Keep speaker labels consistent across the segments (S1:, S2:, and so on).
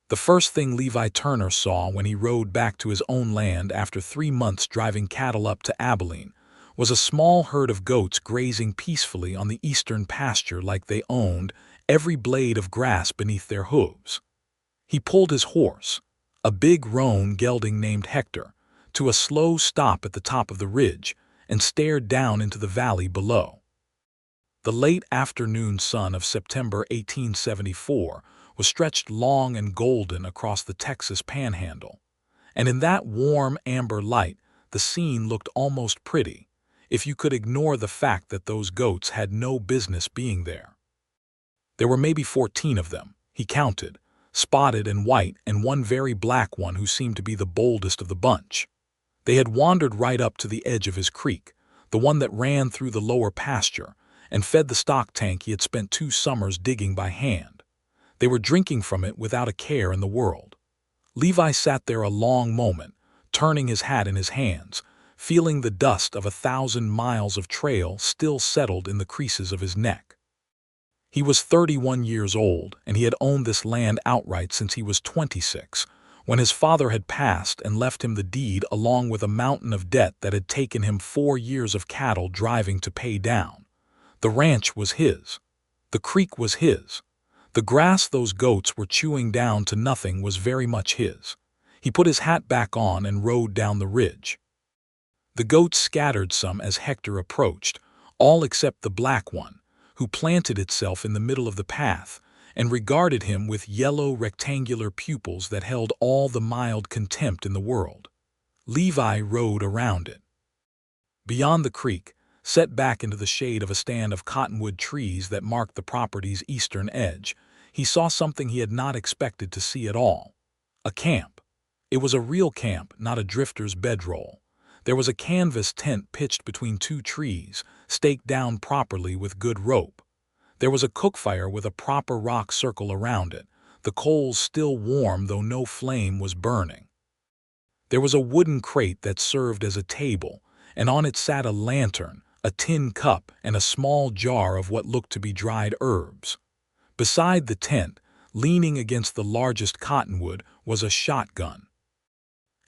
S1: The first thing Levi Turner saw when he rode back to his own land after 3 months driving cattle up to Abilene was a small herd of goats grazing peacefully on the eastern pasture like they owned every blade of grass beneath their hooves. He pulled his horse, a big roan gelding named Hector, to a slow stop at the top of the ridge and stared down into the valley below. The late afternoon sun of September 1874 was stretched long and golden across the Texas panhandle, and in that warm amber light the scene looked almost pretty, if you could ignore the fact that those goats had no business being there. There were maybe 14 of them, he counted, spotted and white, and one very black one who seemed to be the boldest of the bunch. They had wandered right up to the edge of his creek, the one that ran through the lower pasture, and fed the stock tank he had spent 2 summers digging by hand. They were drinking from it without a care in the world. Levi sat there a long moment, turning his hat in his hands, feeling the dust of 1,000 miles of trail still settled in the creases of his neck. He was 31 years old, and he had owned this land outright since he was 26, when his father had passed and left him the deed along with a mountain of debt that had taken him 4 years of cattle driving to pay down. The ranch was his. The creek was his. The grass those goats were chewing down to nothing was very much his. He put his hat back on and rode down the ridge. The goats scattered some as Hector approached, all except the black one, who planted itself in the middle of the path and regarded him with yellow rectangular pupils that held all the mild contempt in the world. Levi rode around it. Beyond the creek, set back into the shade of a stand of cottonwood trees that marked the property's eastern edge, he saw something he had not expected to see at all. A camp. It was a real camp, not a drifter's bedroll. There was a canvas tent pitched between 2 trees, staked down properly with good rope. There was a cookfire with a proper rock circle around it, the coals still warm though no flame was burning. There was a wooden crate that served as a table, and on it sat a lantern, a tin cup, and a small jar of what looked to be dried herbs. Beside the tent, leaning against the largest cottonwood, was a shotgun.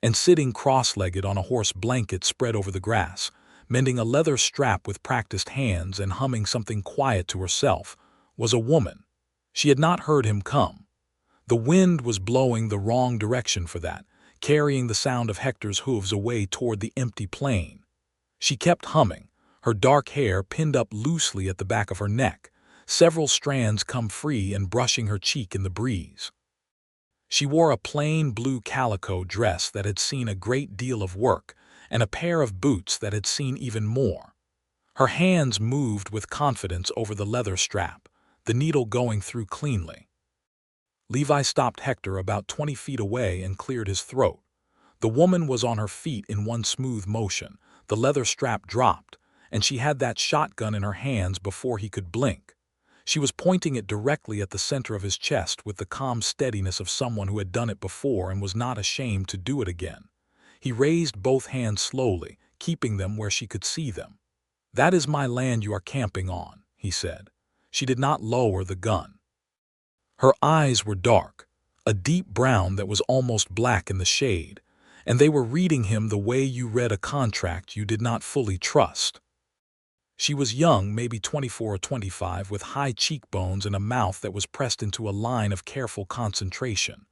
S1: And sitting cross-legged on a horse blanket spread over the grass, mending a leather strap with practiced hands and humming something quiet to herself, was a woman. She had not heard him come. The wind was blowing the wrong direction for that, carrying the sound of Hector's hooves away toward the empty plain. She kept humming, her dark hair pinned up loosely at the back of her neck, several strands come free and brushing her cheek in the breeze. She wore a plain blue calico dress that had seen a great deal of work and a pair of boots that had seen even more. Her hands moved with confidence over the leather strap, the needle going through cleanly. Levi stopped Hector about 20 feet away and cleared his throat. The woman was on her feet in one smooth motion, the leather strap dropped, and she had that shotgun in her hands before he could blink. She was pointing it directly at the center of his chest with the calm steadiness of someone who had done it before and was not ashamed to do it again. He raised both hands slowly, keeping them where she could see them. "That is my land you are camping on," he said. She did not lower the gun. Her eyes were dark, a deep brown that was almost black in the shade, and they were reading him the way you read a contract you did not fully trust. She was young, maybe 24 or 25, with high cheekbones and a mouth that was pressed into a line of careful concentration.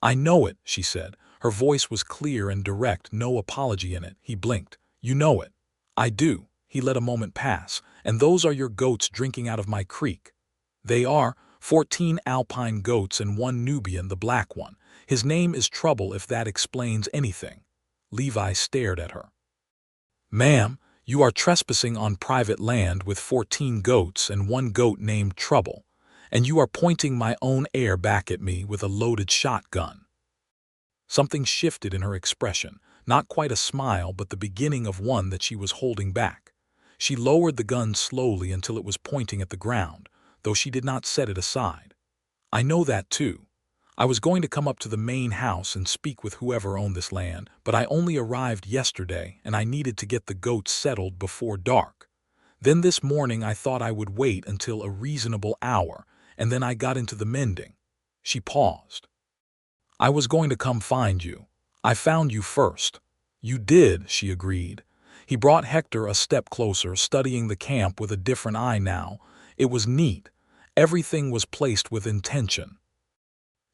S1: "I know it," she said. Her voice was clear and direct, no apology in it. He blinked. "You know it." "I do." He let a moment pass. "And those are your goats drinking out of my creek." "They are 14 Alpine goats and 1 Nubian, the black one. His name is Trouble, if that explains anything." Levi stared at her. "Ma'am, you are trespassing on private land with 14 goats and 1 goat named Trouble, and you are pointing my own heir back at me with a loaded shotgun." Something shifted in her expression, not quite a smile but the beginning of one that she was holding back. She lowered the gun slowly until it was pointing at the ground, though she did not set it aside. "I know that too. I was going to come up to the main house and speak with whoever owned this land, but I only arrived yesterday and I needed to get the goats settled before dark. Then this morning I thought I would wait until a reasonable hour, and then I got into the mending." She paused. I was going to come find you. I found you first." "You did," she agreed. He brought Hector a step closer, studying the camp with a different eye now. It was neat. Everything was placed with intention.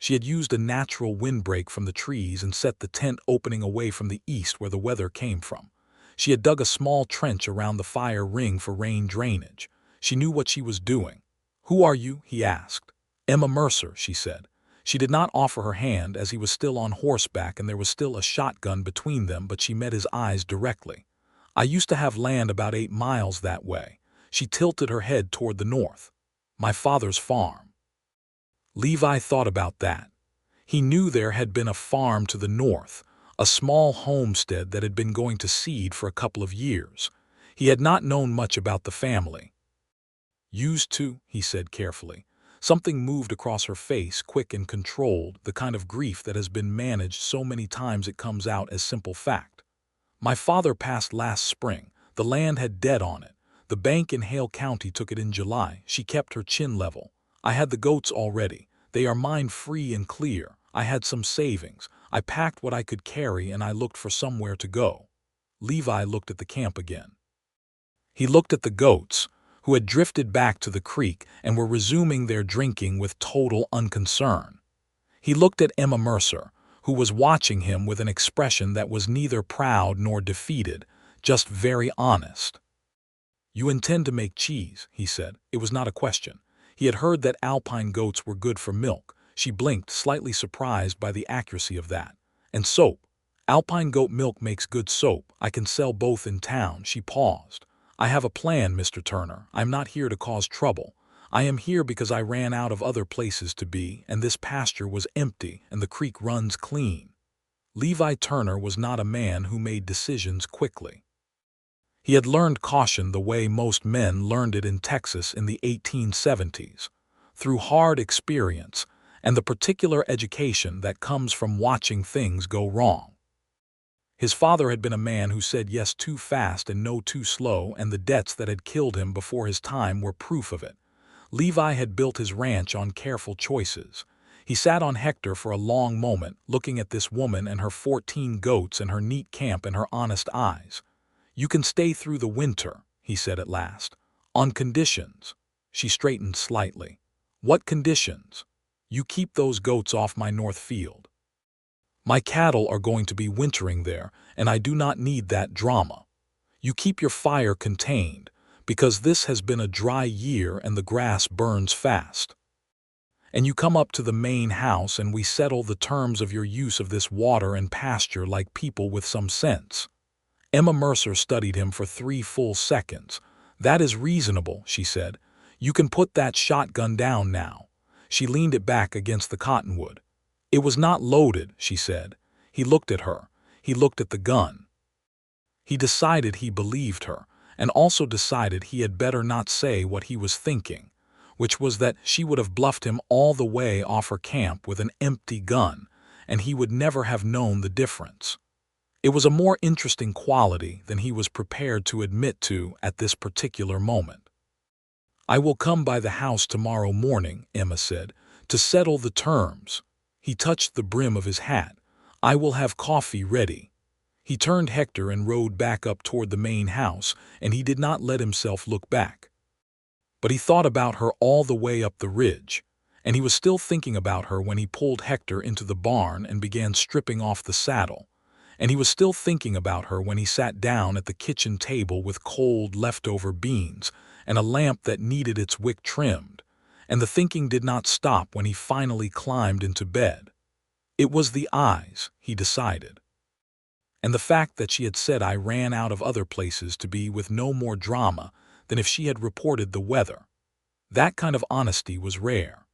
S1: She had used a natural windbreak from the trees and set the tent opening away from the east where the weather came from. She had dug a small trench around the fire ring for rain drainage. She knew what she was doing. "Who are you?" he asked. "Emma Mercer," she said. She did not offer her hand as he was still on horseback and there was still a shotgun between them, but she met his eyes directly. "I used to have land about 8 miles that way." She tilted her head toward the north. "My father's farm." Levi thought about that. He knew there had been a farm to the north, a small homestead that had been going to seed for a couple of years. He had not known much about the family. "Used to," he said carefully. Something moved across her face, quick and controlled, the kind of grief that has been managed so many times it comes out as simple fact. "My father passed last spring. The land had debt on it. The bank in Hale County took it in July." She kept her chin level. "I had the goats already. They are mine free and clear. I had some savings. I packed what I could carry and I looked for somewhere to go." Levi looked at the camp again. He looked at the goats, who had drifted back to the creek and were resuming their drinking with total unconcern. He looked at Emma Mercer, who was watching him with an expression that was neither proud nor defeated, just very honest. "You intend to make cheese," he said. It was not a question. He had heard that alpine goats were good for milk. She blinked, slightly surprised by the accuracy of that. "And soap. Alpine goat milk makes good soap. I can sell both in town." She paused. "I have a plan, Mr. Turner. I am not here to cause trouble. I am here because I ran out of other places to be, and this pasture was empty, and the creek runs clean." Levi Turner was not a man who made decisions quickly. He had learned caution the way most men learned it in Texas in the 1870s, through hard experience and the particular education that comes from watching things go wrong. His father had been a man who said yes too fast and no too slow, and the debts that had killed him before his time were proof of it. Levi had built his ranch on careful choices. He sat on Hector for a long moment, looking at this woman and her 14 goats and her neat camp and her honest eyes. "You can stay through the winter," he said at last. "On conditions." She straightened slightly. "What conditions?" "You keep those goats off my north field. My cattle are going to be wintering there, and I do not need that drama. You keep your fire contained, because this has been a dry year and the grass burns fast. And you come up to the main house and we settle the terms of your use of this water and pasture like people with some sense." Emma Mercer studied him for 3 full seconds. "That is reasonable," she said. "You can put that shotgun down now." She leaned it back against the cottonwood. "It was not loaded," she said. He looked at her. He looked at the gun. He decided he believed her, and also decided he had better not say what he was thinking, which was that she would have bluffed him all the way off her camp with an empty gun, and he would never have known the difference. It was a more interesting quality than he was prepared to admit to at this particular moment. "I will come by the house tomorrow morning," Emma said, "to settle the terms." He touched the brim of his hat. "I will have coffee ready." He turned Hector and rode back up toward the main house, and he did not let himself look back. But he thought about her all the way up the ridge, and he was still thinking about her when he pulled Hector into the barn and began stripping off the saddle. And he was still thinking about her when he sat down at the kitchen table with cold leftover beans and a lamp that needed its wick trimmed. And the thinking did not stop when he finally climbed into bed. It was the eyes, he decided. And the fact that she had said I ran out of other places to be with no more drama than if she had reported the weather. That kind of honesty was rare.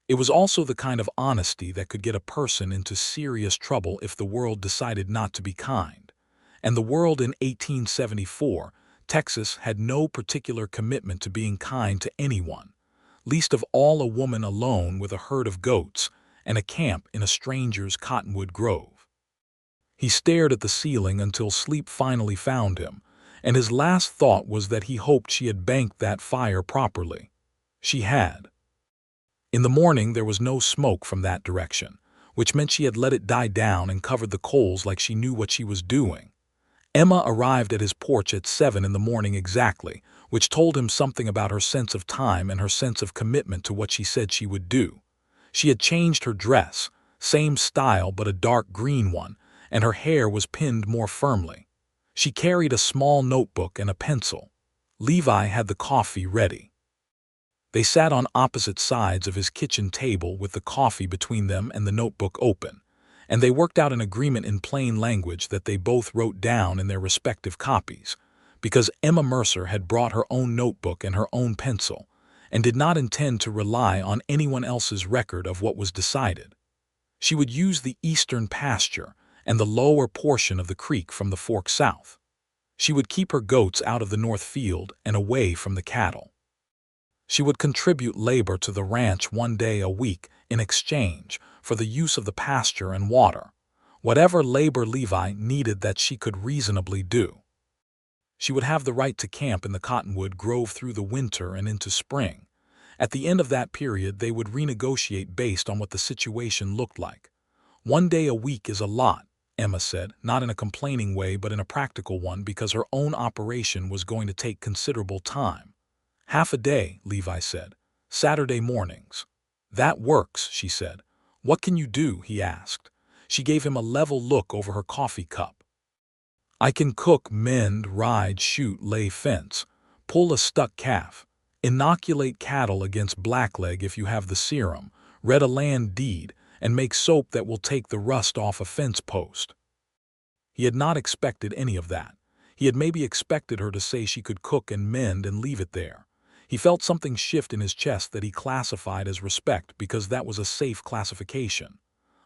S1: It was also the kind of honesty that could get a person into serious trouble if the world decided not to be kind. And the world in 1874, Texas, had no particular commitment to being kind to anyone, least of all a woman alone with a herd of goats and a camp in a stranger's cottonwood grove. He stared at the ceiling until sleep finally found him, and his last thought was that he hoped she had banked that fire properly. She had. In the morning there was no smoke from that direction. which meant she had let it die down and covered the coals like she knew what she was doing. Emma arrived at his porch at 7 in the morning exactly, which told him something about her sense of time and her sense of commitment to what she said she would do. She had changed her dress, same style but a dark green one, and her hair was pinned more firmly. She carried a small notebook and a pencil. Levi had the coffee ready. They sat on opposite sides of his kitchen table with the coffee between them and the notebook open, and they worked out an agreement in plain language that they both wrote down in their respective copies, because Emma Mercer had brought her own notebook and her own pencil, and did not intend to rely on anyone else's record of what was decided. She would use the eastern pasture and the lower portion of the creek from the fork south. She would keep her goats out of the north field and away from the cattle. She would contribute labor to the ranch 1 day a week in exchange for the use of the pasture and water, whatever labor Levi needed that she could reasonably do. She would have the right to camp in the cottonwood grove through the winter and into spring. At the end of that period, they would renegotiate based on what the situation looked like. 1 day a week is a lot, Emma said, not in a complaining way but in a practical one because her own operation was going to take considerable time. Half a day, Levi said. Saturday mornings. That works, she said. What can you do? He asked. She gave him a level look over her coffee cup. I can cook, mend, ride, shoot, lay fence, pull a stuck calf, inoculate cattle against blackleg if you have the serum, read a land deed, and make soap that will take the rust off a fence post. He had not expected any of that. He had maybe expected her to say she could cook and mend and leave it there. He felt something shift in his chest that he classified as respect because that was a safe classification.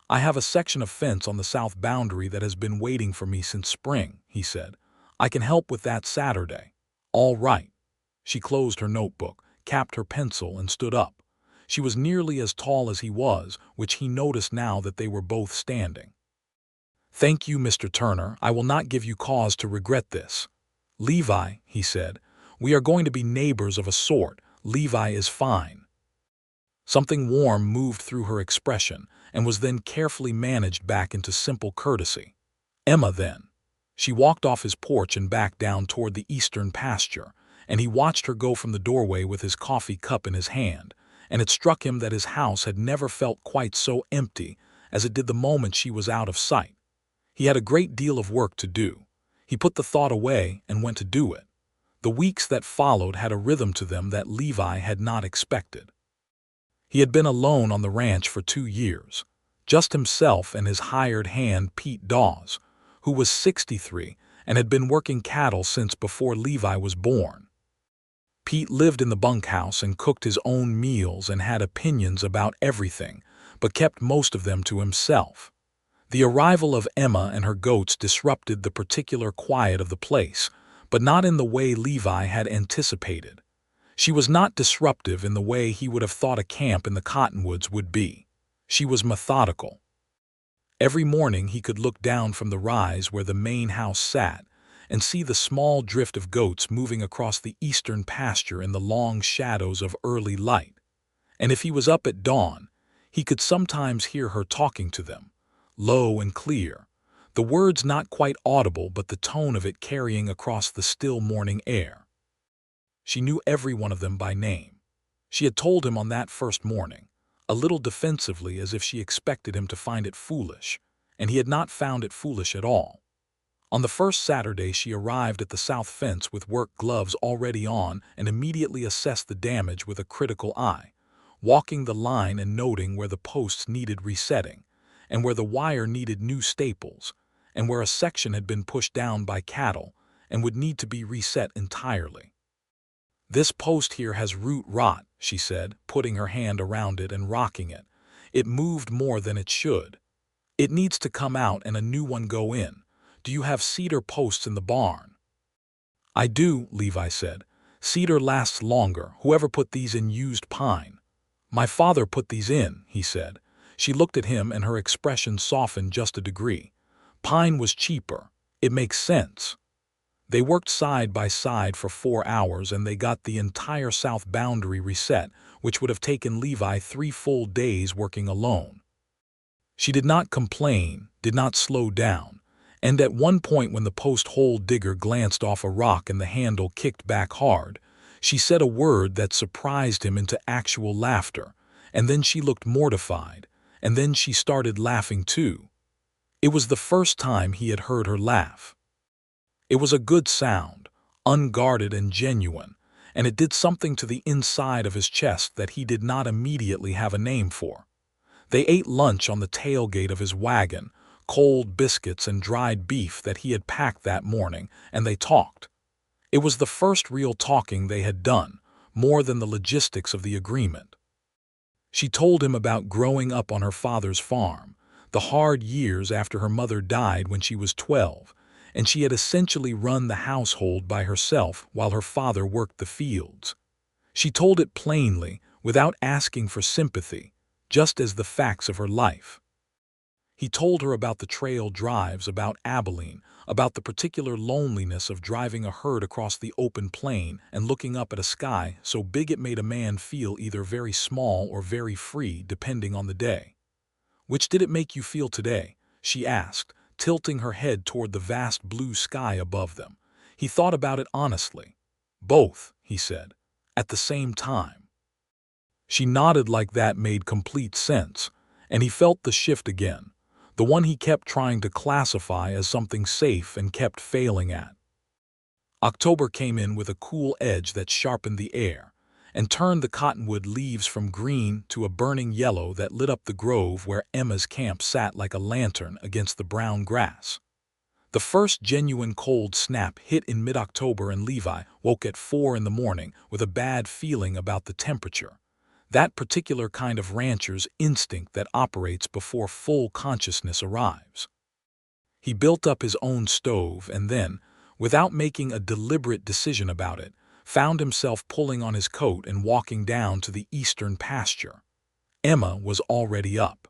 S1: I have a section of fence on the south boundary that has been waiting for me since spring, he said. I can help with that Saturday. All right. She closed her notebook, capped her pencil, and stood up. She was nearly as tall as he was, which he noticed now that they were both standing. Thank you, Mr. Turner. I will not give you cause to regret this. Levi, he said, we are going to be neighbors of a sort. Levi is fine. Something warm moved through her expression and was then carefully managed back into simple courtesy. Emma, then. She walked off his porch and back down toward the eastern pasture, and he watched her go from the doorway with his coffee cup in his hand, and it struck him that his house had never felt quite so empty as it did the moment she was out of sight. He had a great deal of work to do. He put the thought away and went to do it. The weeks that followed had a rhythm to them that Levi had not expected. He had been alone on the ranch for 2 years, just himself and his hired hand Pete Dawes, who was 63 and had been working cattle since before Levi was born. Pete lived in the bunkhouse and cooked his own meals and had opinions about everything, but kept most of them to himself. The arrival of Emma and her goats disrupted the particular quiet of the place, but not in the way Levi had anticipated. She was not disruptive in the way he would have thought a camp in the cottonwoods would be. She was methodical. Every morning he could look down from the rise where the main house sat and see the small drift of goats moving across the eastern pasture in the long shadows of early light. And if he was up at dawn, he could sometimes hear her talking to them, low and clear, the words not quite audible but the tone of it carrying across the still morning air. She knew every one of them by name. She had told him on that first morning, a little defensively as if she expected him to find it foolish, and he had not found it foolish at all. On the first Saturday she arrived at the south fence with work gloves already on and immediately assessed the damage with a critical eye, walking the line and noting where the posts needed resetting, and where the wire needed new staples, and where a section had been pushed down by cattle and would need to be reset entirely. This post here has root rot, she said, putting her hand around it and rocking it. It moved more than it should. It needs to come out and a new one go in. Do you have cedar posts in the barn? I do, Levi said. Cedar lasts longer. Whoever put these in used pine. My father put these in, he said. She looked at him and her expression softened just a degree. Pine was cheaper. It makes sense. They worked side by side for 4 hours and they got the entire south boundary reset, which would have taken Levi 3 full days working alone. She did not complain, did not slow down, and at one point when the post-hole digger glanced off a rock and the handle kicked back hard, she said a word that surprised him into actual laughter, and then she looked mortified, and then she started laughing too. It was the first time he had heard her laugh. It was a good sound, unguarded and genuine, and it did something to the inside of his chest that he did not immediately have a name for. They ate lunch on the tailgate of his wagon, cold biscuits and dried beef that he had packed that morning, and they talked. It was the first real talking they had done, more than the logistics of the agreement. She told him about growing up on her father's farm, the hard years after her mother died when she was 12, and she had essentially run the household by herself while her father worked the fields. She told it plainly, without asking for sympathy, just as the facts of her life. He told her about the trail drives, about Abilene, about the particular loneliness of driving a herd across the open plain and looking up at a sky so big it made a man feel either very small or very free, depending on the day. "Which did it make you feel today?" she asked, tilting her head toward the vast blue sky above them. He thought about it honestly. "Both," he said, "at the same time." She nodded like that made complete sense, and he felt the shift again, the one he kept trying to classify as something safe and kept failing at. October came in with a cool edge that sharpened the air and turned the cottonwood leaves from green to a burning yellow that lit up the grove where Emma's camp sat like a lantern against the brown grass. The first genuine cold snap hit in mid-October, and Levi woke at 4 in the morning with a bad feeling about the temperature. That particular kind of rancher's instinct that operates before full consciousness arrives. He built up his own stove and then, without making a deliberate decision about it, found himself pulling on his coat and walking down to the eastern pasture. Emma was already up.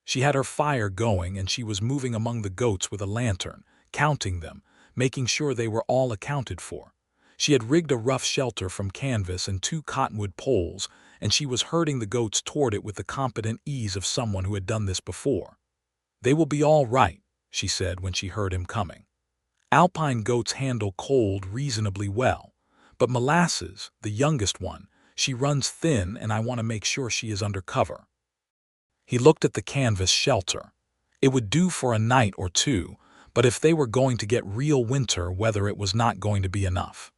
S1: She had her fire going and she was moving among the goats with a lantern, counting them, making sure they were all accounted for. She had rigged a rough shelter from canvas and 2 cottonwood poles, and she was herding the goats toward it with the competent ease of someone who had done this before. "They will be all right," she said when she heard him coming. Alpine goats handle cold reasonably well, but Molasses, the youngest one, she runs thin and I want to make sure she is under cover. He looked at the canvas shelter. It would do for a night or two, but if they were going to get real winter weather it was not going to be enough.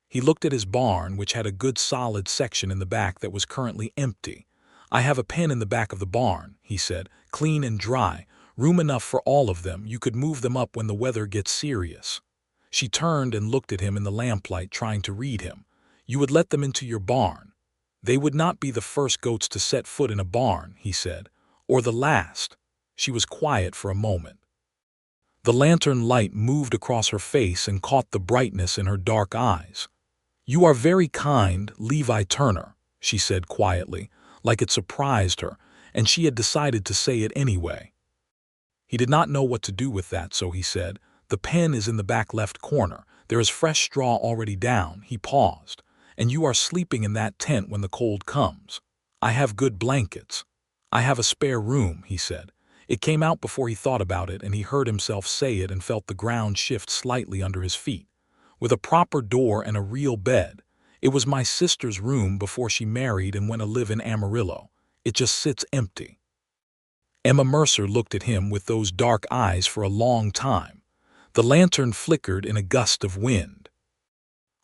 S1: He looked at his barn, which had a good solid section in the back that was currently empty. "I have a pen in the back of the barn," he said, "clean and dry, room enough for all of them. You could move them up when the weather gets serious." She turned and looked at him in the lamplight, trying to read him. "You would let them into your barn." "They would not be the first goats to set foot in a barn," he said, "or the last." She was quiet for a moment. The lantern light moved across her face and caught the brightness in her dark eyes. "You are very kind, Levi Turner," she said quietly, like it surprised her, and she had decided to say it anyway. He did not know what to do with that, so he said, "The pen is in the back left corner. There is fresh straw already down." He paused. "And you are sleeping in that tent when the cold comes. I have good blankets. I have a spare room," he said. It came out before he thought about it, and he heard himself say it and felt the ground shift slightly under his feet. "With a proper door and a real bed. It was my sister's room before she married and went to live in Amarillo. It just sits empty." Emma Mercer looked at him with those dark eyes for a long time. The lantern flickered in a gust of wind.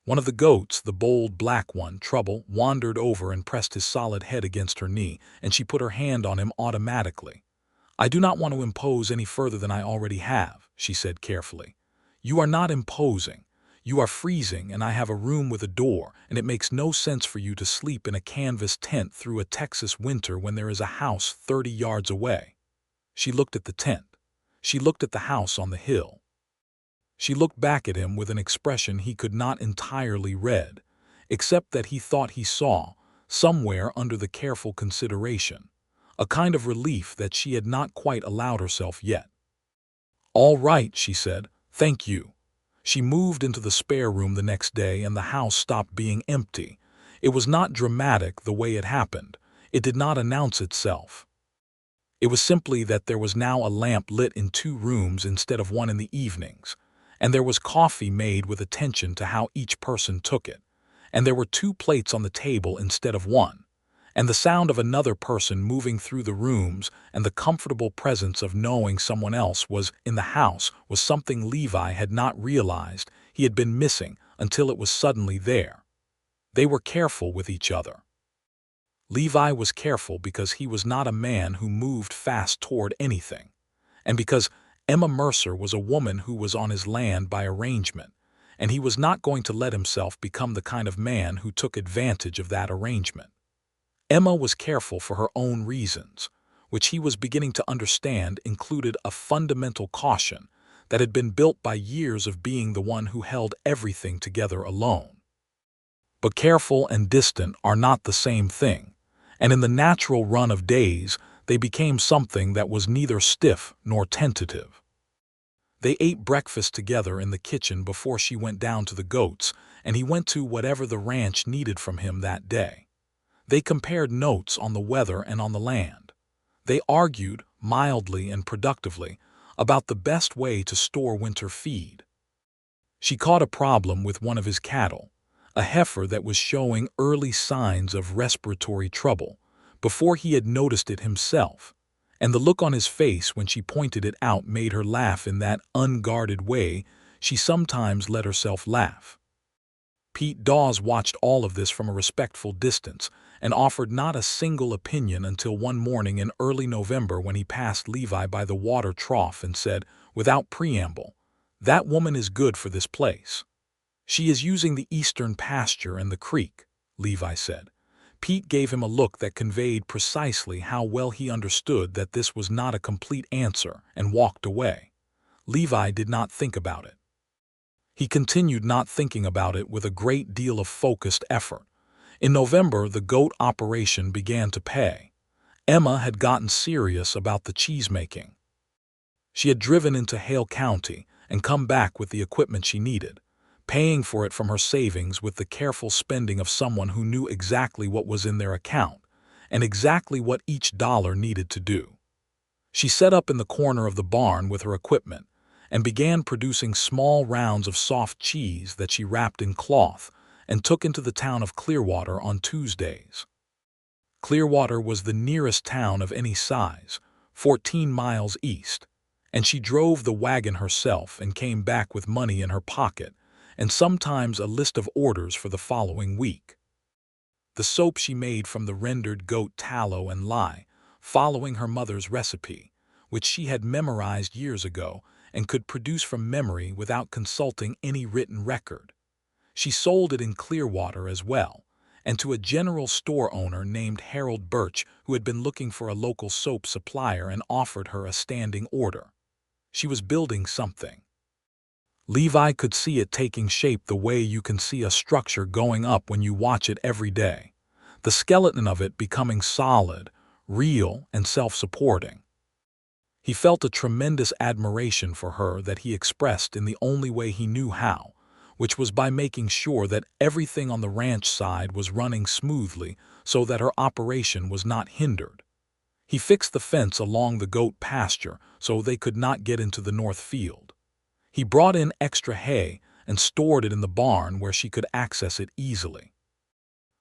S1: One of the goats, the bold black one, Trouble, wandered over and pressed his solid head against her knee, and she put her hand on him automatically. "I do not want to impose any further than I already have," she said carefully. "You are not imposing. You are freezing, and I have a room with a door, and it makes no sense for you to sleep in a canvas tent through a Texas winter when there is a house 30 yards away." She looked at the tent. She looked at the house on the hill. She looked back at him with an expression he could not entirely read, except that he thought he saw, somewhere under the careful consideration, a kind of relief that she had not quite allowed herself yet. "All right," she said, "thank you." She moved into the spare room the next day and the house stopped being empty. It was not dramatic the way it happened. It did not announce itself. It was simply that there was now a lamp lit in 2 rooms instead of one in the evenings, and there was coffee made with attention to how each person took it, and there were 2 plates on the table instead of one, and the sound of another person moving through the rooms and the comfortable presence of knowing someone else was in the house was something Levi had not realized he had been missing until it was suddenly there. They were careful with each other. Levi was careful because he was not a man who moved fast toward anything, and because Emma Mercer was a woman who was on his land by arrangement, and he was not going to let himself become the kind of man who took advantage of that arrangement. Emma was careful for her own reasons, which he was beginning to understand included a fundamental caution that had been built by years of being the one who held everything together alone. But careful and distant are not the same thing, and in the natural run of days, they became something that was neither stiff nor tentative. They ate breakfast together in the kitchen before she went down to the goats, and he went to whatever the ranch needed from him that day. They compared notes on the weather and on the land. They argued, mildly and productively, about the best way to store winter feed. She caught a problem with one of his cattle, a heifer that was showing early signs of respiratory trouble, before he had noticed it himself, and the look on his face when she pointed it out made her laugh in that unguarded way she sometimes let herself laugh. Pete Dawes watched all of this from a respectful distance and offered not a single opinion until one morning in early November when he passed Levi by the water trough and said, without preamble, "That woman is good for this place. She is using the eastern pasture and the creek," Levi said. Pete gave him a look that conveyed precisely how well he understood that this was not a complete answer and walked away. Levi did not think about it. He continued not thinking about it with a great deal of focused effort. In November, the goat operation began to pay. Emma had gotten serious about the cheesemaking. She had driven into Hale County and come back with the equipment she needed, paying for it from her savings with the careful spending of someone who knew exactly what was in their account and exactly what each dollar needed to do. She set up in the corner of the barn with her equipment and began producing small rounds of soft cheese that she wrapped in cloth and took into the town of Clearwater on Tuesdays. Clearwater was the nearest town of any size, 14 miles east, and she drove the wagon herself and came back with money in her pocket and sometimes a list of orders for the following week. The soap she made from the rendered goat tallow and lye, following her mother's recipe, which she had memorized years ago and could produce from memory without consulting any written record. She sold it in Clearwater as well, and to a general store owner named Harold Birch who had been looking for a local soap supplier and offered her a standing order. She was building something. Levi could see it taking shape the way you can see a structure going up when you watch it every day, the skeleton of it becoming solid, real, and self-supporting. He felt a tremendous admiration for her that he expressed in the only way he knew how, which was by making sure that everything on the ranch side was running smoothly so that her operation was not hindered. He fixed the fence along the goat pasture so they could not get into the north field. He brought in extra hay and stored it in the barn where she could access it easily.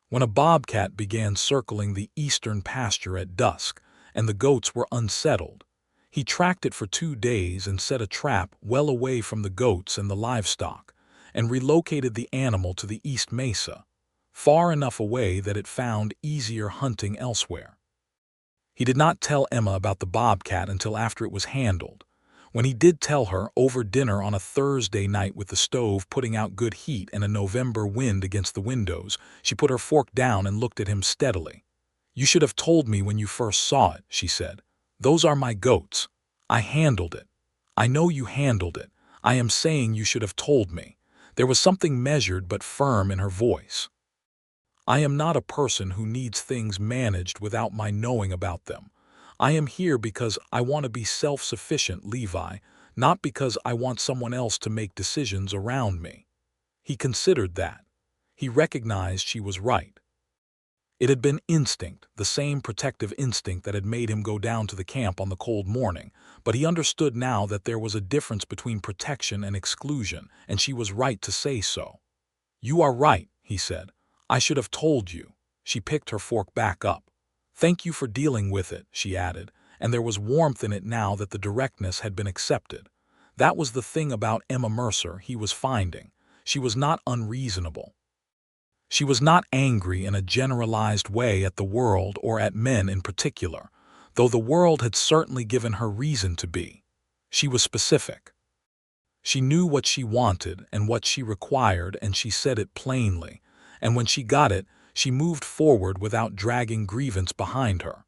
S1: When a bobcat began circling the eastern pasture at dusk and the goats were unsettled, he tracked it for 2 days and set a trap well away from the goats and the livestock, and relocated the animal to the East Mesa, far enough away that it found easier hunting elsewhere. He did not tell Emma about the bobcat until after it was handled. When he did tell her over dinner on a Thursday night with the stove putting out good heat and a November wind against the windows, she put her fork down and looked at him steadily. "You should have told me when you first saw it," she said. "Those are my goats. I handled it. I know you handled it. I am saying you should have told me." There was something measured but firm in her voice. "I am not a person who needs things managed without my knowing about them. I am here because I want to be self-sufficient, Levi, not because I want someone else to make decisions around me." He considered that. He recognized she was right. It had been instinct, the same protective instinct that had made him go down to the camp on the cold morning, but he understood now that there was a difference between protection and exclusion, and she was right to say so. "You are right," he said. "I should have told you." She picked her fork back up. "Thank you for dealing with it," she added, and there was warmth in it now that the directness had been accepted. That was the thing about Emma Mercer he was finding. She was not unreasonable. She was not angry in a generalized way at the world or at men in particular, though the world had certainly given her reason to be. She was specific. She knew what she wanted and what she required, and she said it plainly, and when she got it, she moved forward without dragging grievance behind her.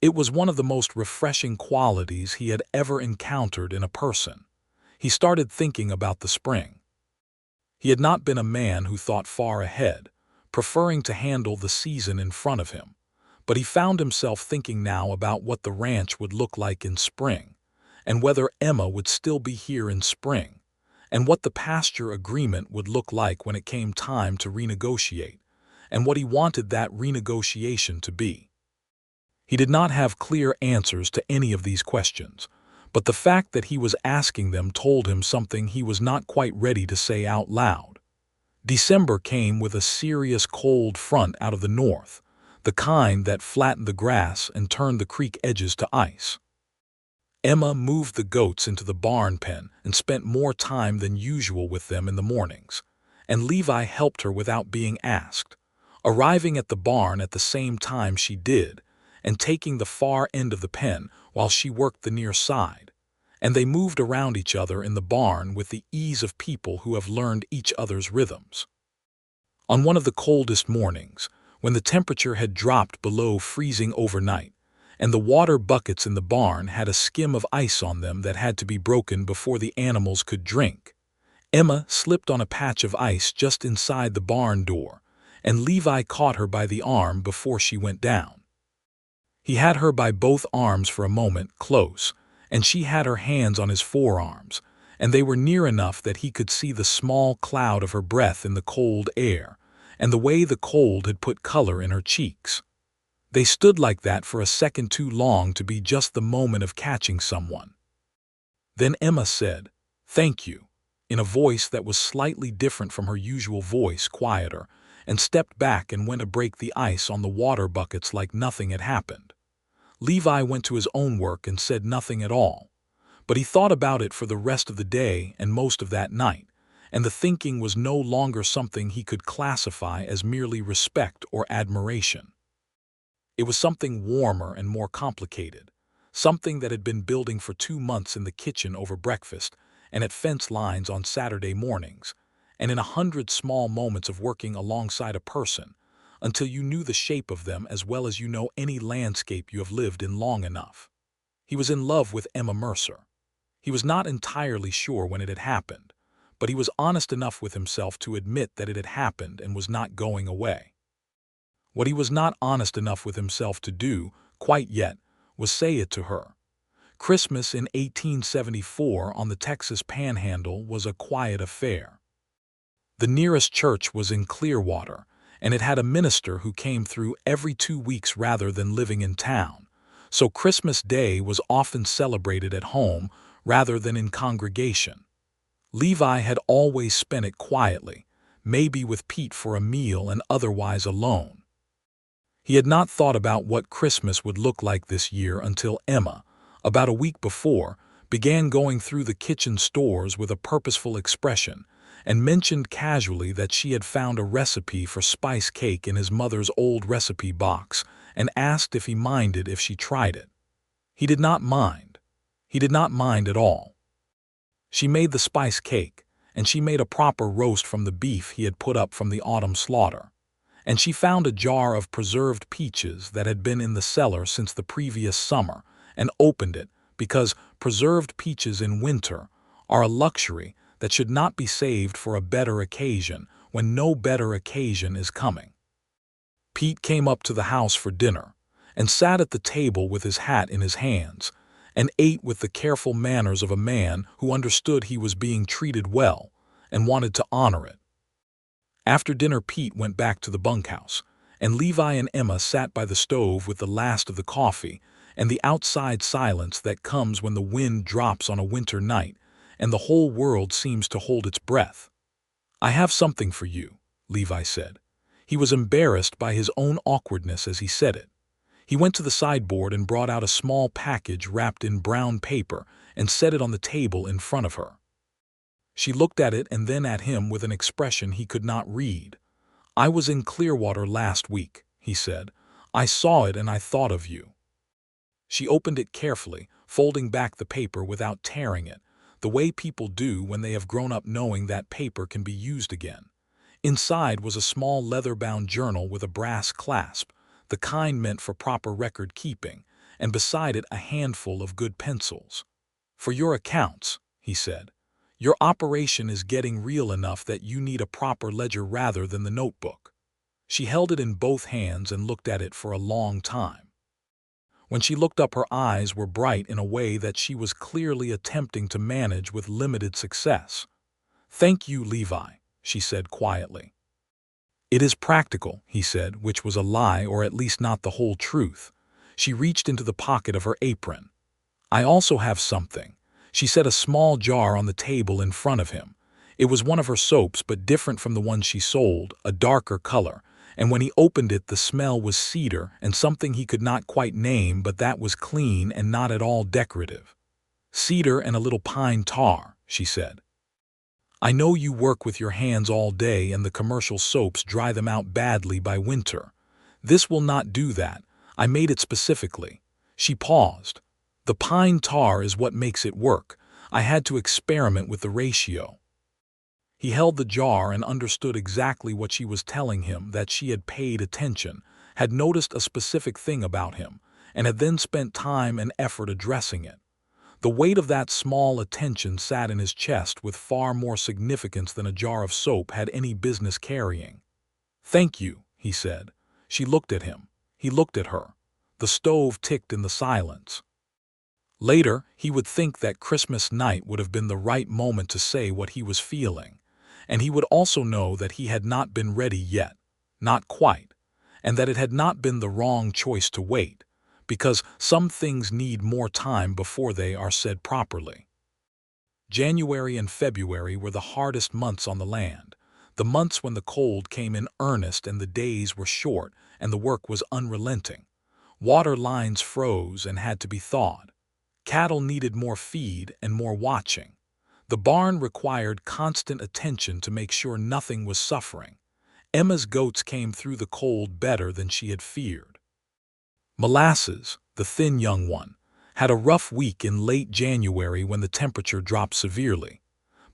S1: It was one of the most refreshing qualities he had ever encountered in a person. He started thinking about the spring. He had not been a man who thought far ahead, preferring to handle the season in front of him, but he found himself thinking now about what the ranch would look like in spring, and whether Emma would still be here in spring, and what the pasture agreement would look like when it came time to renegotiate, and what he wanted that renegotiation to be. He did not have clear answers to any of these questions, but the fact that he was asking them told him something he was not quite ready to say out loud. December came with a serious cold front out of the north, the kind that flattened the grass and turned the creek edges to ice. Emma moved the goats into the barn pen and spent more time than usual with them in the mornings, and Levi helped her without being asked, arriving at the barn at the same time she did, and taking the far end of the pen while she worked the near side, and they moved around each other in the barn with the ease of people who have learned each other's rhythms. On one of the coldest mornings, when the temperature had dropped below freezing overnight, and the water buckets in the barn had a skim of ice on them that had to be broken before the animals could drink, Emma slipped on a patch of ice just inside the barn door, and Levi caught her by the arm before she went down. He had her by both arms for a moment, close, and she had her hands on his forearms, and they were near enough that he could see the small cloud of her breath in the cold air, and the way the cold had put color in her cheeks. They stood like that for a second too long to be just the moment of catching someone. Then Emma said, "Thank you," in a voice that was slightly different from her usual voice, quieter, and stepped back and went to break the ice on the water buckets like nothing had happened. Levi went to his own work and said nothing at all, but he thought about it for the rest of the day and most of that night, and the thinking was no longer something he could classify as merely respect or admiration. It was something warmer and more complicated, something that had been building for 2 months in the kitchen over breakfast and at fence lines on Saturday mornings, and in 100 small moments of working alongside a person, until you knew the shape of them as well as you know any landscape you have lived in long enough. He was in love with Emma Mercer. He was not entirely sure when it had happened, but he was honest enough with himself to admit that it had happened and was not going away. What he was not honest enough with himself to do, quite yet, was say it to her. Christmas in 1874 on the Texas Panhandle was a quiet affair. The nearest church was in Clearwater, and it had a minister who came through every 2 weeks rather than living in town, so Christmas Day was often celebrated at home rather than in congregation. Levi had always spent it quietly, maybe with Pete for a meal and otherwise alone. He had not thought about what Christmas would look like this year until Emma, about a week before, began going through the kitchen stores with a purposeful expression and mentioned casually that she had found a recipe for spice cake in his mother's old recipe box and asked if he minded if she tried it. He did not mind. He did not mind at all. She made the spice cake, and she made a proper roast from the beef he had put up from the autumn slaughter, and she found a jar of preserved peaches that had been in the cellar since the previous summer and opened it because preserved peaches in winter are a luxury that should not be saved for a better occasion when no better occasion is coming. Pete came up to the house for dinner and sat at the table with his hat in his hands and ate with the careful manners of a man who understood he was being treated well and wanted to honor it. After dinner, Pete went back to the bunkhouse, and Levi and Emma sat by the stove with the last of the coffee and the outside silence that comes when the wind drops on a winter night and the whole world seems to hold its breath. "I have something for you," Levi said. He was embarrassed by his own awkwardness as he said it. He went to the sideboard and brought out a small package wrapped in brown paper and set it on the table in front of her. She looked at it and then at him with an expression he could not read. "I was in Clearwater last week," he said. "I saw it and I thought of you." She opened it carefully, folding back the paper without tearing it, the way people do when they have grown up knowing that paper can be used again. Inside was a small leather-bound journal with a brass clasp, the kind meant for proper record-keeping, and beside it a handful of good pencils. "For your accounts," he said. "Your operation is getting real enough that you need a proper ledger rather than the notebook." She held it in both hands and looked at it for a long time. When she looked up, her eyes were bright in a way that she was clearly attempting to manage with limited success. "Thank you, Levi," she said quietly. "It is practical," he said, which was a lie, or at least not the whole truth. She reached into the pocket of her apron. "I also have something." She set a small jar on the table in front of him. It was one of her soaps, but different from the one she sold, a darker color, and when he opened it the smell was cedar and something he could not quite name, but that was clean and not at all decorative. "Cedar and a little pine tar," she said. "I know you work with your hands all day and the commercial soaps dry them out badly by winter. This will not do that. I made it specifically." She paused. "The pine tar is what makes it work. I had to experiment with the ratio." He held the jar and understood exactly what she was telling him, that she had paid attention, had noticed a specific thing about him, and had then spent time and effort addressing it. The weight of that small attention sat in his chest with far more significance than a jar of soap had any business carrying. "Thank you," he said. She looked at him. He looked at her. The stove ticked in the silence. Later, he would think that Christmas night would have been the right moment to say what he was feeling. And he would also know that he had not been ready yet, not quite, and that it had not been the wrong choice to wait, because some things need more time before they are said properly. January and February were the hardest months on the land, the months when the cold came in earnest and the days were short and the work was unrelenting. Water lines froze and had to be thawed. Cattle needed more feed and more watching. The barn required constant attention to make sure nothing was suffering. Emma's goats came through the cold better than she had feared. Molasses, the thin young one, had a rough week in late January when the temperature dropped severely.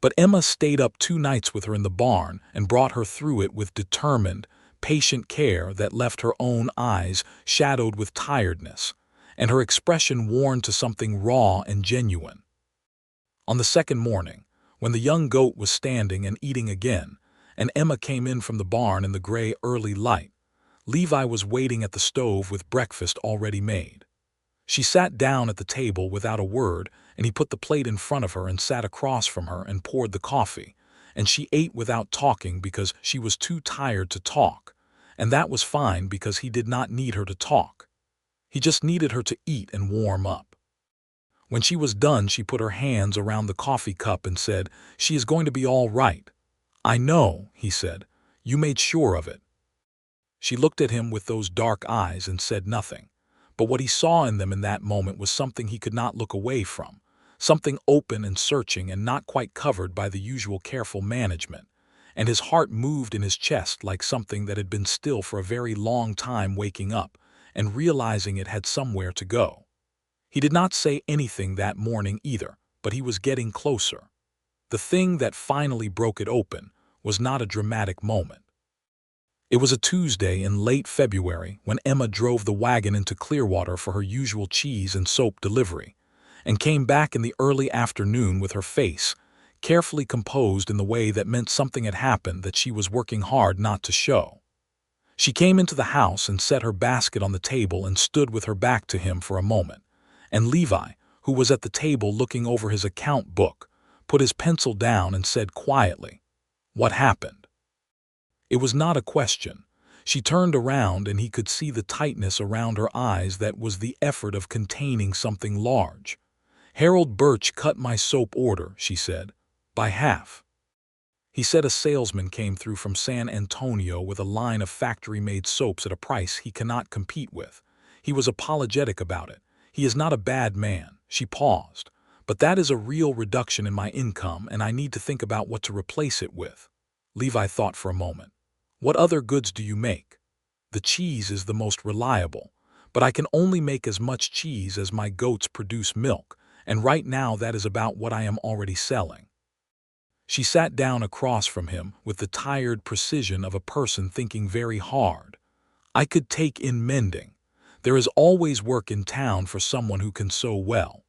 S1: But Emma stayed up 2 nights with her in the barn and brought her through it with determined, patient care that left her own eyes shadowed with tiredness, and her expression worn to something raw and genuine. On the second morning, when the young goat was standing and eating again, and Emma came in from the barn in the gray early light, Levi was waiting at the stove with breakfast already made. She sat down at the table without a word, and he put the plate in front of her and sat across from her and poured the coffee, and she ate without talking because she was too tired to talk, and that was fine because he did not need her to talk. He just needed her to eat and warm up. When she was done, she put her hands around the coffee cup and said, "She is going to be all right." "I know," he said. "You made sure of it." She looked at him with those dark eyes and said nothing. But what he saw in them in that moment was something he could not look away from, something open and searching and not quite covered by the usual careful management, and his heart moved in his chest like something that had been still for a very long time, waking up and realizing it had somewhere to go. He did not say anything that morning either, but he was getting closer. The thing that finally broke it open was not a dramatic moment. It was a Tuesday in late February when Emma drove the wagon into Clearwater for her usual cheese and soap delivery, and came back in the early afternoon with her face carefully composed in the way that meant something had happened that she was working hard not to show. She came into the house and set her basket on the table and stood with her back to him for a moment, and Levi, who was at the table looking over his account book, put his pencil down and said quietly, "What happened?" It was not a question. She turned around and he could see the tightness around her eyes that was the effort of containing something large. "Harold Birch cut my soap order," she said, "by half." He said a salesman came through from San Antonio with a line of factory-made soaps at a price he cannot compete with. He was apologetic about it. "He is not a bad man." She paused. "But that is a real reduction in my income, and I need to think about what to replace it with." Levi thought for a moment. "What other goods do you make?" "The cheese is the most reliable, but I can only make as much cheese as my goats produce milk, and right now that is about what I am already selling." She sat down across from him with the tired precision of a person thinking very hard. "I could take in mending. There is always work in town for someone who can sew well."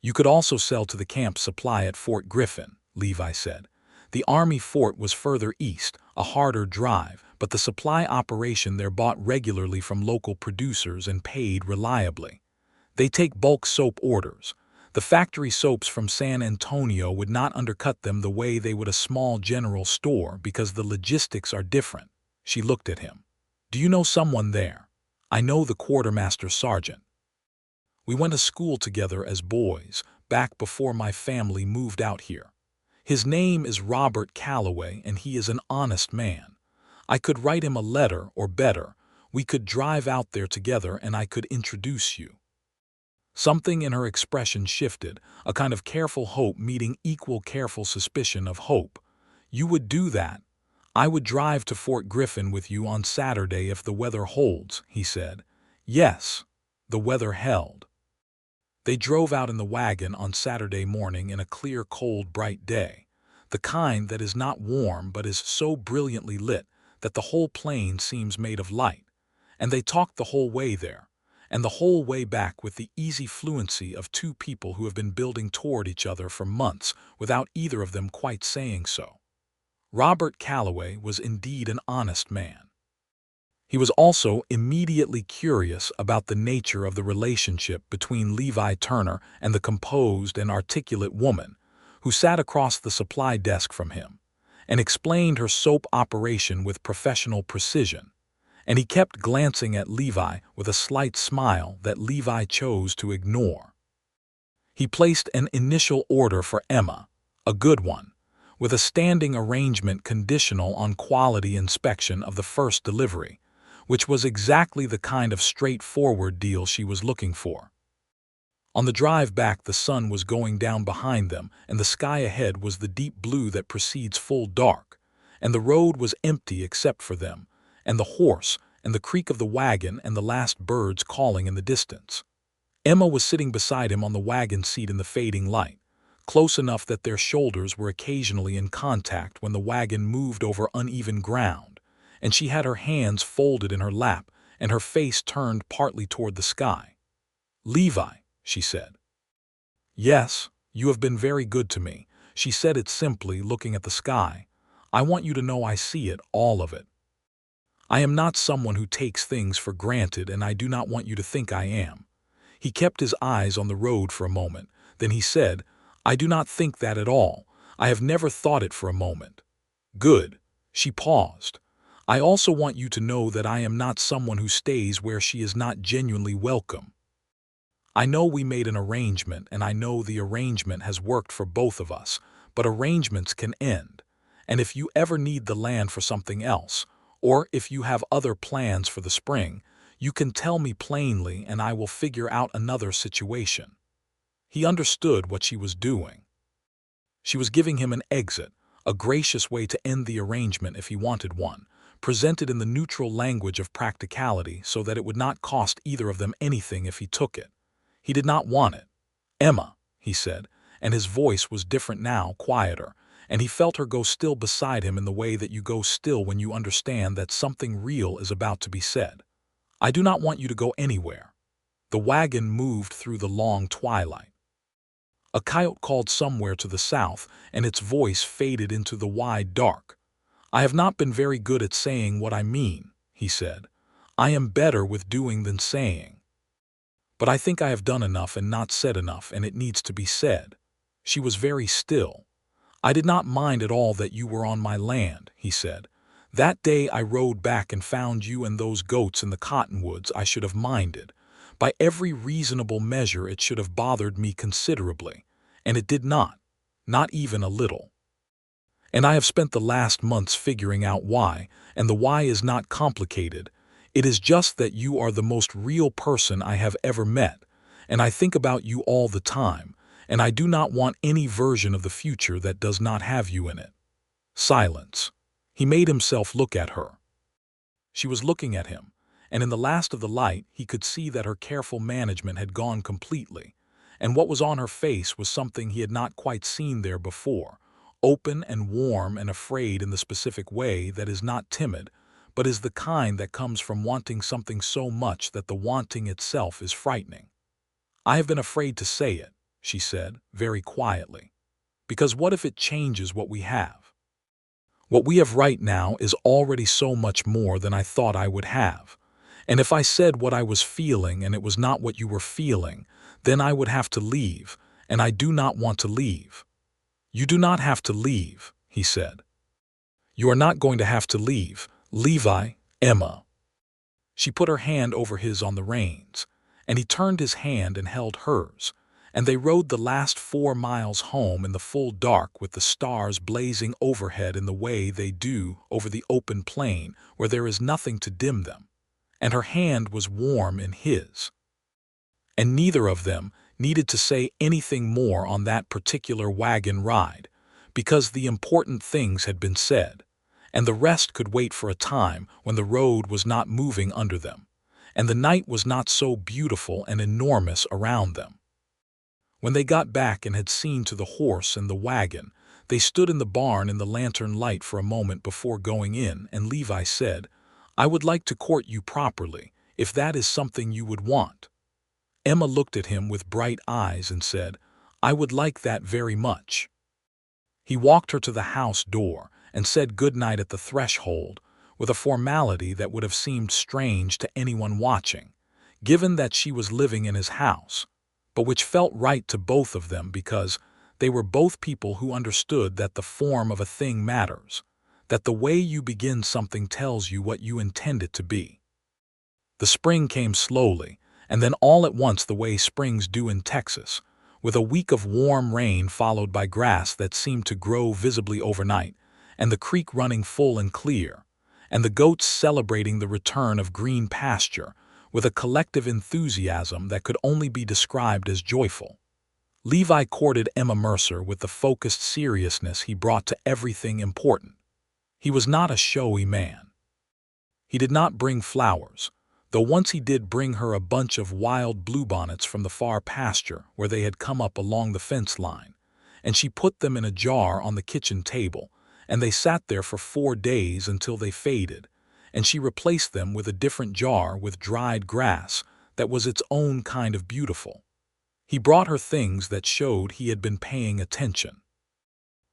S1: "You could also sell to the camp supply at Fort Griffin," Levi said. The Army fort was further east, a harder drive, but the supply operation there bought regularly from local producers and paid reliably. "They take bulk soap orders. The factory soaps from San Antonio would not undercut them the way they would a small general store because the logistics are different." She looked at him. "Do you know someone there?" "I know the quartermaster sergeant. We went to school together as boys, back before my family moved out here. His name is Robert Calloway, and he is an honest man. I could write him a letter, or better, we could drive out there together and I could introduce you." Something in her expression shifted, a kind of careful hope meeting equal careful suspicion of hope. "You would do that?" "I would drive to Fort Griffin with you on Saturday if the weather holds," he said. Yes, the weather held. They drove out in the wagon on Saturday morning in a clear, cold, bright day, the kind that is not warm but is so brilliantly lit that the whole plain seems made of light, and they talked the whole way there, and the whole way back with the easy fluency of two people who have been building toward each other for months without either of them quite saying so. Robert Calloway was indeed an honest man. He was also immediately curious about the nature of the relationship between Levi Turner and the composed and articulate woman who sat across the supply desk from him, and explained her soap operation with professional precision. And he kept glancing at Levi with a slight smile that Levi chose to ignore. He placed an initial order for Emma, a good one, with a standing arrangement conditional on quality inspection of the first delivery, which was exactly the kind of straightforward deal she was looking for. On the drive back, the sun was going down behind them, and the sky ahead was the deep blue that precedes full dark, and the road was empty except for them, and the horse, and the creak of the wagon, and the last birds calling in the distance. Emma was sitting beside him on the wagon seat in the fading light, close enough that their shoulders were occasionally in contact when the wagon moved over uneven ground, and she had her hands folded in her lap and her face turned partly toward the sky. "Levi," she said. "Yes, you have been very good to me." She said it simply, looking at the sky. "I want you to know I see it, all of it. I am not someone who takes things for granted, and I do not want you to think I am." He kept his eyes on the road for a moment. Then he said, "I do not think that at all. I have never thought it for a moment." "Good." She paused. "I also want you to know that I am not someone who stays where she is not genuinely welcome. I know we made an arrangement, and I know the arrangement has worked for both of us, but arrangements can end. And if you ever need the land for something else, or if you have other plans for the spring, you can tell me plainly and I will figure out another situation." He understood what she was doing. She was giving him an exit, a gracious way to end the arrangement if he wanted one, presented in the neutral language of practicality so that it would not cost either of them anything if he took it. He did not want it. "Emma," he said, and his voice was different now, quieter, and he felt her go still beside him in the way that you go still when you understand that something real is about to be said. "I do not want you to go anywhere." The wagon moved through the long twilight. A coyote called somewhere to the south, and its voice faded into the wide dark. "I have not been very good at saying what I mean," he said. "I am better with doing than saying. But I think I have done enough and not said enough, and it needs to be said." She was very still. "I did not mind at all that you were on my land," he said. That day I rode back and found you and those goats in the cottonwoods. I should have minded. By every reasonable measure it should have bothered me considerably, and it did not even a little. And I have spent the last months figuring out why, and the why is not complicated. It is just that you are the most real person I have ever met, and I think about you all the time, and I do not want any version of the future that does not have you in it. Silence. He made himself look at her. She was looking at him, and in the last of the light he could see that her careful management had gone completely, and what was on her face was something he had not quite seen there before, open and warm and afraid in the specific way that is not timid, but is the kind that comes from wanting something so much that the wanting itself is frightening. I have been afraid to say it, she said, very quietly, because what if it changes what we have? What we have right now is already so much more than I thought I would have. And if I said what I was feeling and it was not what you were feeling, then I would have to leave, and I do not want to leave. You do not have to leave, he said. You are not going to have to leave, Levi, Emma. She put her hand over his on the reins, and he turned his hand and held hers, and they rode the last 4 miles home in the full dark with the stars blazing overhead in the way they do over the open plain where there is nothing to dim them, and her hand was warm in his. And neither of them needed to say anything more on that particular wagon ride, because the important things had been said, and the rest could wait for a time when the road was not moving under them, and the night was not so beautiful and enormous around them. When they got back and had seen to the horse and the wagon, they stood in the barn in the lantern light for a moment before going in, and Levi said, "I would like to court you properly, if that is something you would want." Emma looked at him with bright eyes and said, "I would like that very much." He walked her to the house door and said good night at the threshold, with a formality that would have seemed strange to anyone watching, given that she was living in his house, but which felt right to both of them because they were both people who understood that the form of a thing matters, that the way you begin something tells you what you intend it to be. The spring came slowly, and then all at once the way springs do in Texas, with a week of warm rain followed by grass that seemed to grow visibly overnight, and the creek running full and clear, and the goats celebrating the return of green pasture with a collective enthusiasm that could only be described as joyful. Levi courted Emma Mercer with the focused seriousness he brought to everything important. He was not a showy man. He did not bring flowers, though once he did bring her a bunch of wild bluebonnets from the far pasture where they had come up along the fence line, and she put them in a jar on the kitchen table, and they sat there for 4 days until they faded, and she replaced them with a different jar with dried grass that was its own kind of beautiful. He brought her things that showed he had been paying attention.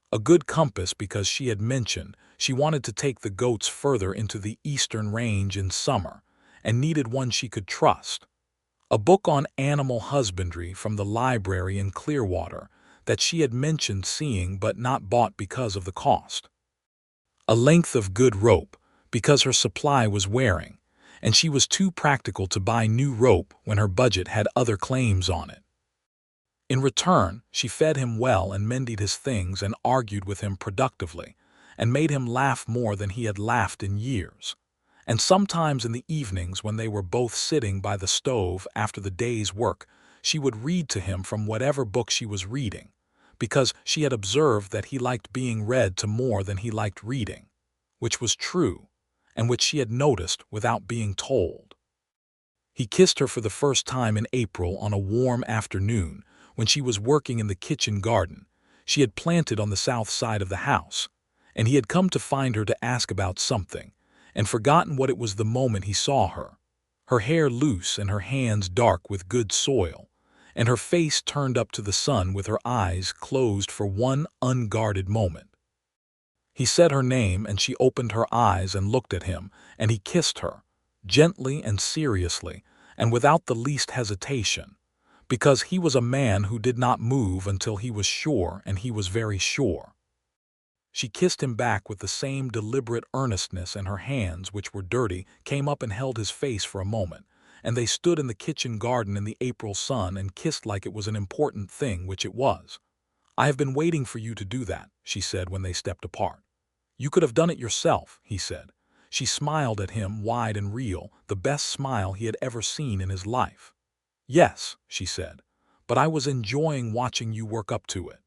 S1: A good compass because she had mentioned she wanted to take the goats further into the eastern range in summer, and needed one she could trust. A book on animal husbandry from the library in Clearwater that she had mentioned seeing but not bought because of the cost. A length of good rope because her supply was wearing, and she was too practical to buy new rope when her budget had other claims on it. In return, she fed him well and mended his things and argued with him productively, and made him laugh more than he had laughed in years. And sometimes in the evenings when they were both sitting by the stove after the day's work, she would read to him from whatever book she was reading, because she had observed that he liked being read to more than he liked reading, which was true, and which she had noticed without being told. He kissed her for the first time in April on a warm afternoon when she was working in the kitchen garden she had planted on the south side of the house, and he had come to find her to ask about something, and forgotten what it was the moment he saw her, her hair loose and her hands dark with good soil, and her face turned up to the sun with her eyes closed for one unguarded moment. He said her name and she opened her eyes and looked at him, and he kissed her, gently and seriously, and without the least hesitation, because he was a man who did not move until he was sure, and he was very sure. She kissed him back with the same deliberate earnestness, and her hands, which were dirty, came up and held his face for a moment, and they stood in the kitchen garden in the April sun and kissed like it was an important thing, which it was. "I have been waiting for you to do that," she said when they stepped apart. "You could have done it yourself," he said. She smiled at him, wide and real, the best smile he had ever seen in his life. "Yes," she said, "but I was enjoying watching you work up to it."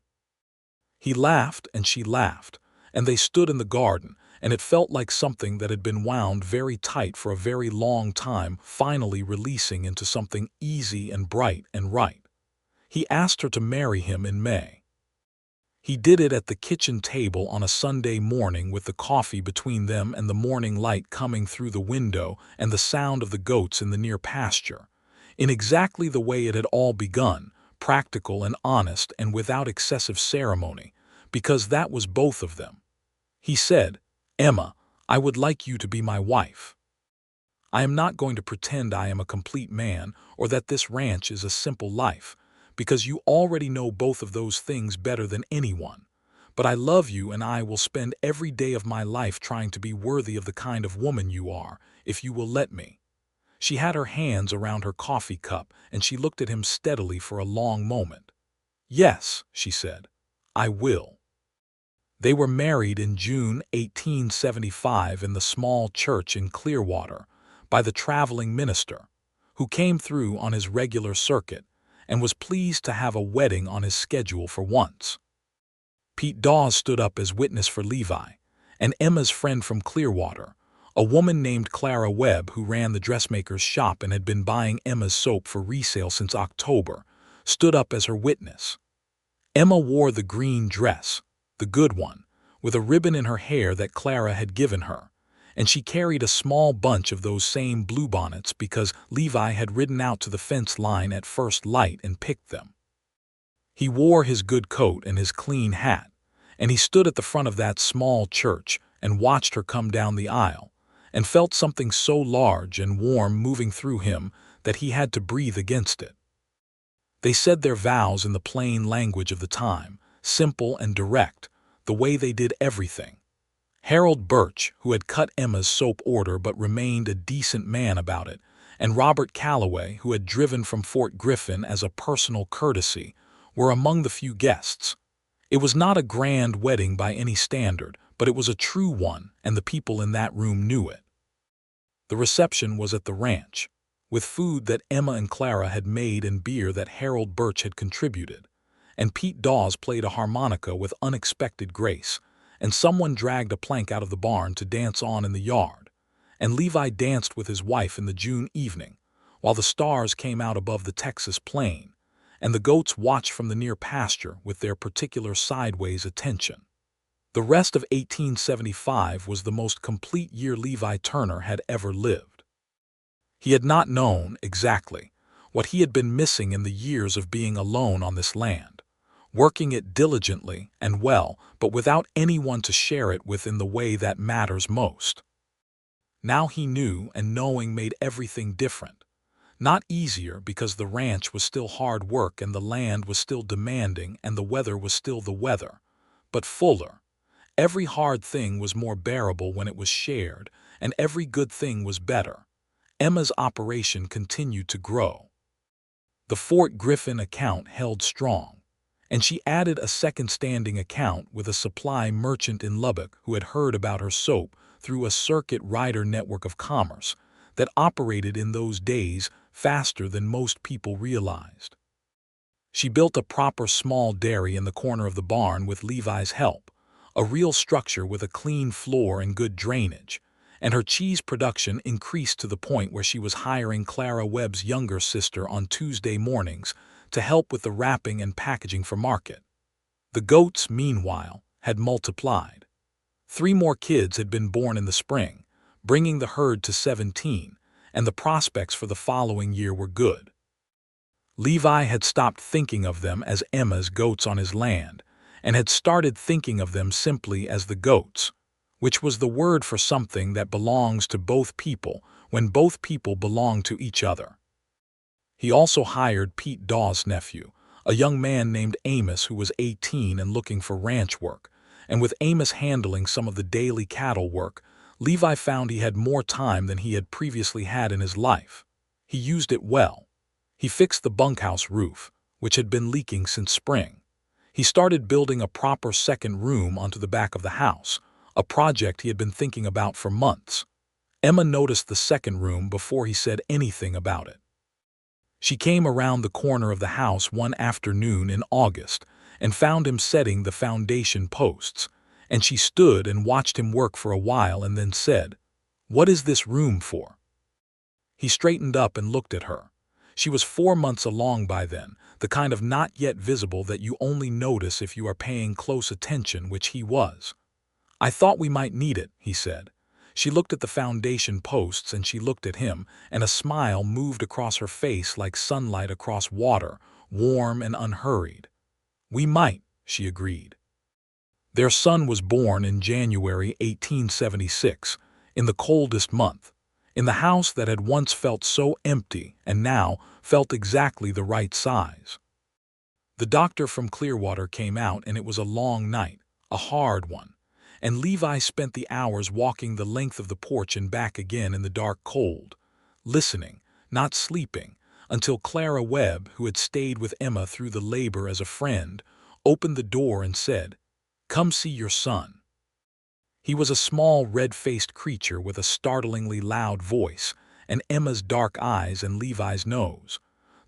S1: He laughed and she laughed, and they stood in the garden, and it felt like something that had been wound very tight for a very long time finally releasing into something easy and bright and right. He asked her to marry him in May. He did it at the kitchen table on a Sunday morning, with the coffee between them and the morning light coming through the window and the sound of the goats in the near pasture, in exactly the way it had all begun, practical and honest and without excessive ceremony, because that was both of them. He said, "Emma, I would like you to be my wife. I am not going to pretend I am a complete man or that this ranch is a simple life, because you already know both of those things better than anyone. But I love you, and I will spend every day of my life trying to be worthy of the kind of woman you are, if you will let me." She had her hands around her coffee cup, and she looked at him steadily for a long moment. "Yes," she said, "I will." They were married in June 1875 in the small church in Clearwater, by the traveling minister, who came through on his regular circuit, and was pleased to have a wedding on his schedule for once. Pete Dawes stood up as witness for Levi, and Emma's friend from Clearwater, a woman named Clara Webb, who ran the dressmaker's shop and had been buying Emma's soap for resale since October, stood up as her witness. Emma wore the green dress, the good one, with a ribbon in her hair that Clara had given her, and she carried a small bunch of those same bluebonnets because Levi had ridden out to the fence line at first light and picked them. He wore his good coat and his clean hat, and he stood at the front of that small church and watched her come down the aisle, and felt something so large and warm moving through him that he had to breathe against it. They said their vows in the plain language of the time, simple and direct, the way they did everything. Harold Birch, who had cut Emma's soap order but remained a decent man about it, and Robert Calloway, who had driven from Fort Griffin as a personal courtesy, were among the few guests. It was not a grand wedding by any standard, but it was a true one, and the people in that room knew it. The reception was at the ranch, with food that Emma and Clara had made and beer that Harold Birch had contributed, and Pete Dawes played a harmonica with unexpected grace, and someone dragged a plank out of the barn to dance on in the yard, and Levi danced with his wife in the June evening, while the stars came out above the Texas plain, and the goats watched from the near pasture with their particular sideways attention. The rest of 1875 was the most complete year Levi Turner had ever lived. He had not known, exactly, what he had been missing in the years of being alone on this land, working it diligently and well, but without anyone to share it with in the way that matters most. Now he knew, and knowing made everything different. Not easier, because the ranch was still hard work and the land was still demanding and the weather was still the weather, but fuller. Every hard thing was more bearable when it was shared, and every good thing was better. Emma's operation continued to grow. The Fort Griffin account held strong, and she added a second standing account with a supply merchant in Lubbock who had heard about her soap through a circuit rider network of commerce that operated in those days faster than most people realized. She built a proper small dairy in the corner of the barn with Levi's help, a real structure with a clean floor and good drainage, and her cheese production increased to the point where she was hiring Clara Webb's younger sister on Tuesday mornings to help with the wrapping and packaging for market. The goats, meanwhile, had multiplied. 3 more kids had been born in the spring, bringing the herd to 17, and the prospects for the following year were good. Levi had stopped thinking of them as Emma's goats on his land, and had started thinking of them simply as the goats, which was the word for something that belongs to both people when both people belong to each other. He also hired Pete Dawes' nephew, a young man named Amos who was 18 and looking for ranch work, and with Amos handling some of the daily cattle work, Levi found he had more time than he had previously had in his life. He used it well. He fixed the bunkhouse roof, which had been leaking since spring. He started building a proper second room onto the back of the house, a project he had been thinking about for months. Emma noticed the second room before he said anything about it. She came around the corner of the house one afternoon in August and found him setting the foundation posts, and she stood and watched him work for a while and then said, "What is this room for?" He straightened up and looked at her. She was 4 months along by then, the kind of not yet visible that you only notice if you are paying close attention, which he was. "I thought we might need it," he said. She looked at the foundation posts and she looked at him, and a smile moved across her face like sunlight across water, warm and unhurried. "We might," she agreed. Their son was born in January 1876, in the coldest month, in the house that had once felt so empty and now felt exactly the right size. The doctor from Clearwater came out, and it was a long night, a hard one, and Levi spent the hours walking the length of the porch and back again in the dark cold, listening, not sleeping, until Clara Webb, who had stayed with Emma through the labor as a friend, opened the door and said, "Come see your son." He was a small, red-faced creature with a startlingly loud voice, and Emma's dark eyes and Levi's nose,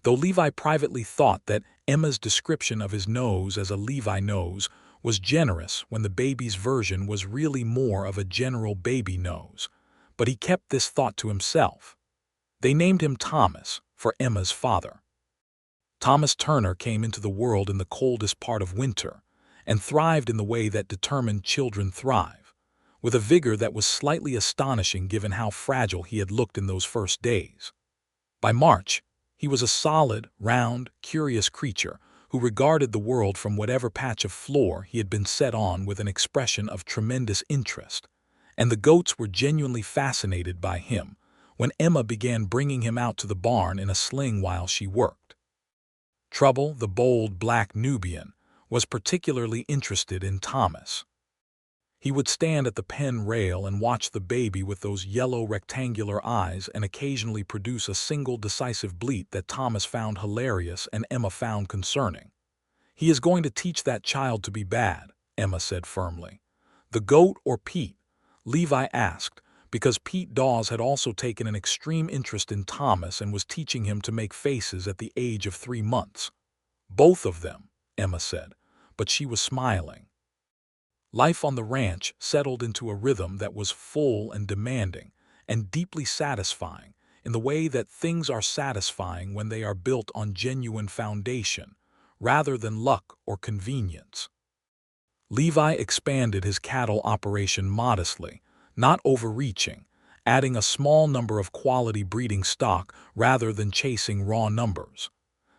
S1: though Levi privately thought that Emma's description of his nose as a Levi nose was generous when the baby's version was really more of a general baby nose, but he kept this thought to himself. They named him Thomas, for Emma's father. Thomas Turner came into the world in the coldest part of winter, and thrived in the way that determined children thrive, with a vigor that was slightly astonishing given how fragile he had looked in those first days. By March, he was a solid, round, curious creature who regarded the world from whatever patch of floor he had been set on with an expression of tremendous interest, and the goats were genuinely fascinated by him when Emma began bringing him out to the barn in a sling while she worked. Trouble, the bold black Nubian, was particularly interested in Thomas. He would stand at the pen rail and watch the baby with those yellow rectangular eyes and occasionally produce a single decisive bleat that Thomas found hilarious and Emma found concerning. "He is going to teach that child to be bad," Emma said firmly. "The goat or Pete?" Levi asked, because Pete Dawes had also taken an extreme interest in Thomas and was teaching him to make faces at the age of 3 months. "Both of them," Emma said, but she was smiling. Life on the ranch settled into a rhythm that was full and demanding and deeply satisfying in the way that things are satisfying when they are built on genuine foundation, rather than luck or convenience. Levi expanded his cattle operation modestly, not overreaching, adding a small number of quality breeding stock rather than chasing raw numbers.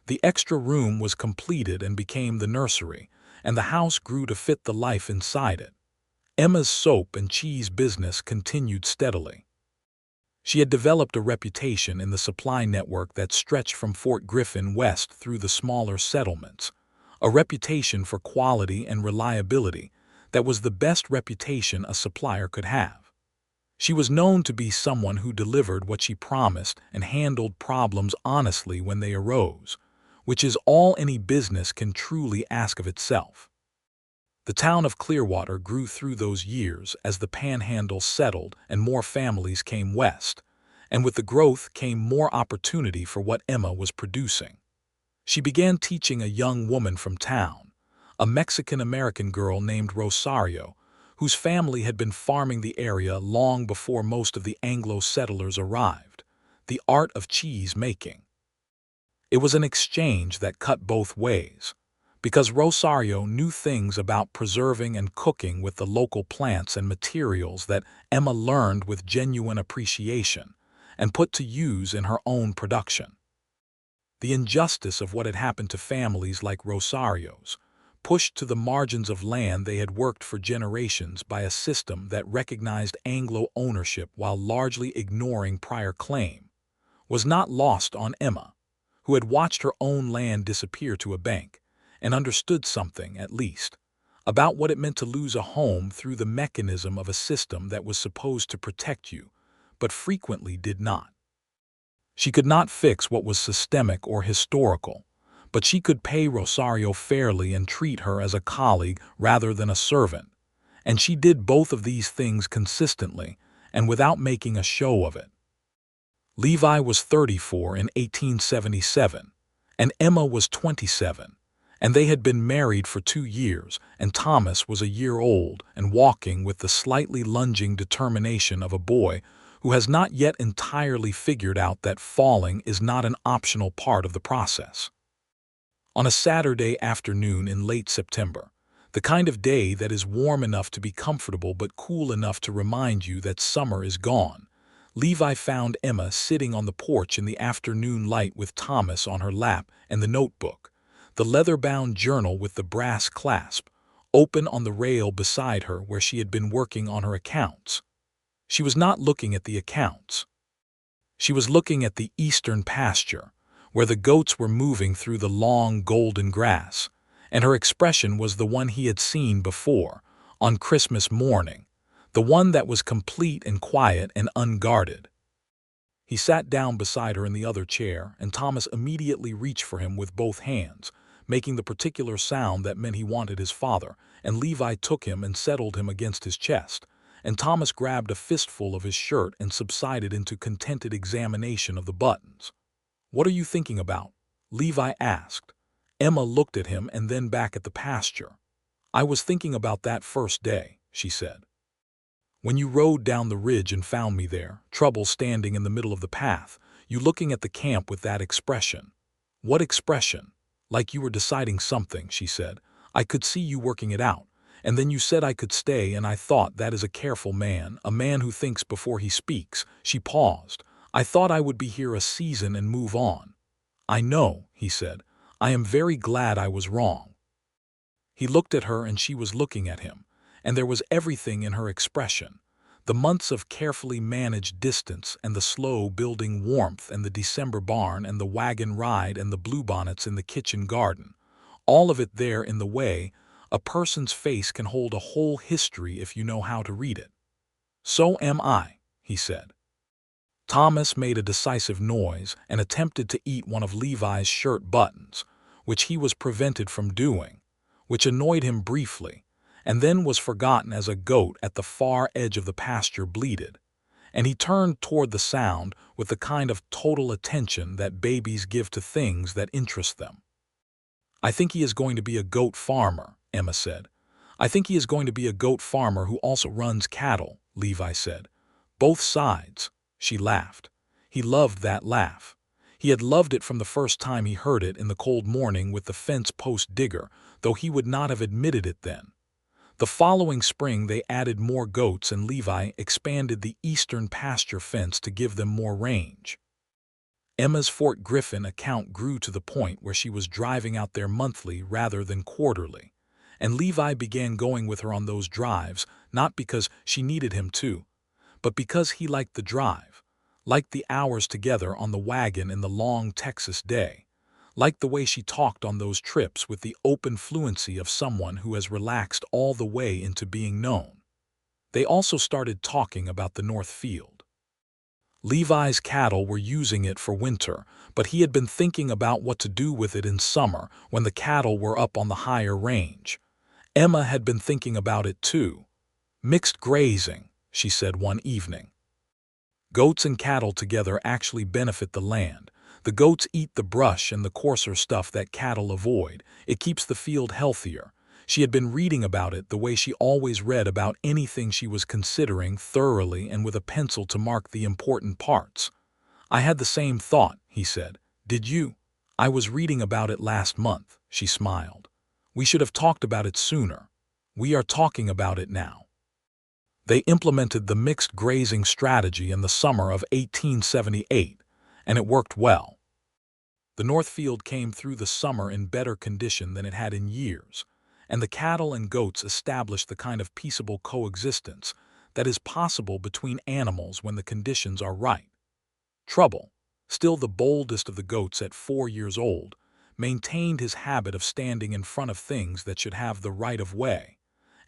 S1: The extra room was completed and became the nursery, and the house grew to fit the life inside it. Emma's soap and cheese business continued steadily. She had developed a reputation in the supply network that stretched from Fort Griffin west through the smaller settlements, a reputation for quality and reliability that was the best reputation a supplier could have. She was known to be someone who delivered what she promised and handled problems honestly when they arose, which is all any business can truly ask of itself. The town of Clearwater grew through those years as the panhandle settled and more families came west, and with the growth came more opportunity for what Emma was producing. She began teaching a young woman from town, a Mexican-American girl named Rosario, whose family had been farming the area long before most of the Anglo settlers arrived, the art of cheese making. It was an exchange that cut both ways, because Rosario knew things about preserving and cooking with the local plants and materials that Emma learned with genuine appreciation and put to use in her own production. The injustice of what had happened to families like Rosario's, pushed to the margins of land they had worked for generations by a system that recognized Anglo ownership while largely ignoring prior claim, was not lost on Emma, who had watched her own land disappear to a bank, and understood something, at least, about what it meant to lose a home through the mechanism of a system that was supposed to protect you, but frequently did not. She could not fix what was systemic or historical, but she could pay Rosario fairly and treat her as a colleague rather than a servant, and she did both of these things consistently and without making a show of it. Levi was 34 in 1877, and Emma was 27, and they had been married for 2 years, and Thomas was a year old and walking with the slightly lunging determination of a boy who has not yet entirely figured out that falling is not an optional part of the process. On a Saturday afternoon in late September, the kind of day that is warm enough to be comfortable but cool enough to remind you that summer is gone, Levi found Emma sitting on the porch in the afternoon light with Thomas on her lap and the notebook, the leather-bound journal with the brass clasp, open on the rail beside her where she had been working on her accounts. She was not looking at the accounts. She was looking at the eastern pasture, where the goats were moving through the long golden grass, and her expression was the one he had seen before, on Christmas morning, the one that was complete and quiet and unguarded. He sat down beside her in the other chair, and Thomas immediately reached for him with both hands, making the particular sound that meant he wanted his father, and Levi took him and settled him against his chest, and Thomas grabbed a fistful of his shirt and subsided into contented examination of the buttons. "What are you thinking about?" Levi asked. Emma looked at him and then back at the pasture. "I was thinking about that first day," she said. "When you rode down the ridge and found me there, trouble standing in the middle of the path, you looking at the camp with that expression." "What expression?" "Like you were deciding something," she said. "I could see you working it out. And then you said I could stay, and I thought that is a careful man, a man who thinks before he speaks." She paused. "I thought I would be here a season and move on." "I know," he said. "I am very glad I was wrong." He looked at her and she was looking at him, and there was everything in her expression. The months of carefully managed distance and the slow building warmth and the December barn and the wagon ride and the bluebonnets in the kitchen garden. All of it there in the way a person's face can hold a whole history if you know how to read it. "So am I," he said. Thomas made a decisive noise and attempted to eat one of Levi's shirt buttons, which he was prevented from doing, which annoyed him briefly, and then was forgotten as a goat at the far edge of the pasture bleated, and he turned toward the sound with the kind of total attention that babies give to things that interest them. "I think he is going to be a goat farmer," Emma said. "I think he is going to be a goat farmer who also runs cattle," Levi said. "Both sides." She laughed. He loved that laugh. He had loved it from the first time he heard it in the cold morning with the fence post digger, though he would not have admitted it then. The following spring they added more goats and Levi expanded the eastern pasture fence to give them more range. Emma's Fort Griffin account grew to the point where she was driving out there monthly rather than quarterly, and Levi began going with her on those drives, not because she needed him to, but because he liked the drive, liked the hours together on the wagon in the long Texas day, liked the way she talked on those trips with the open fluency of someone who has relaxed all the way into being known. They also started talking about the North Field. Levi's cattle were using it for winter, but he had been thinking about what to do with it in summer when the cattle were up on the higher range. Emma had been thinking about it too. "Mixed grazing," she said one evening. "Goats and cattle together actually benefit the land. The goats eat the brush and the coarser stuff that cattle avoid. It keeps the field healthier." She had been reading about it the way she always read about anything she was considering thoroughly and with a pencil to mark the important parts. "I had the same thought," he said. "Did you?" "I was reading about it last month," she smiled. "We should have talked about it sooner. We are talking about it now." They implemented the mixed grazing strategy in the summer of 1878, and it worked well. The North Field came through the summer in better condition than it had in years, and the cattle and goats established the kind of peaceable coexistence that is possible between animals when the conditions are right. Trouble, still the boldest of the goats at 4 years old, maintained his habit of standing in front of things that should have the right of way,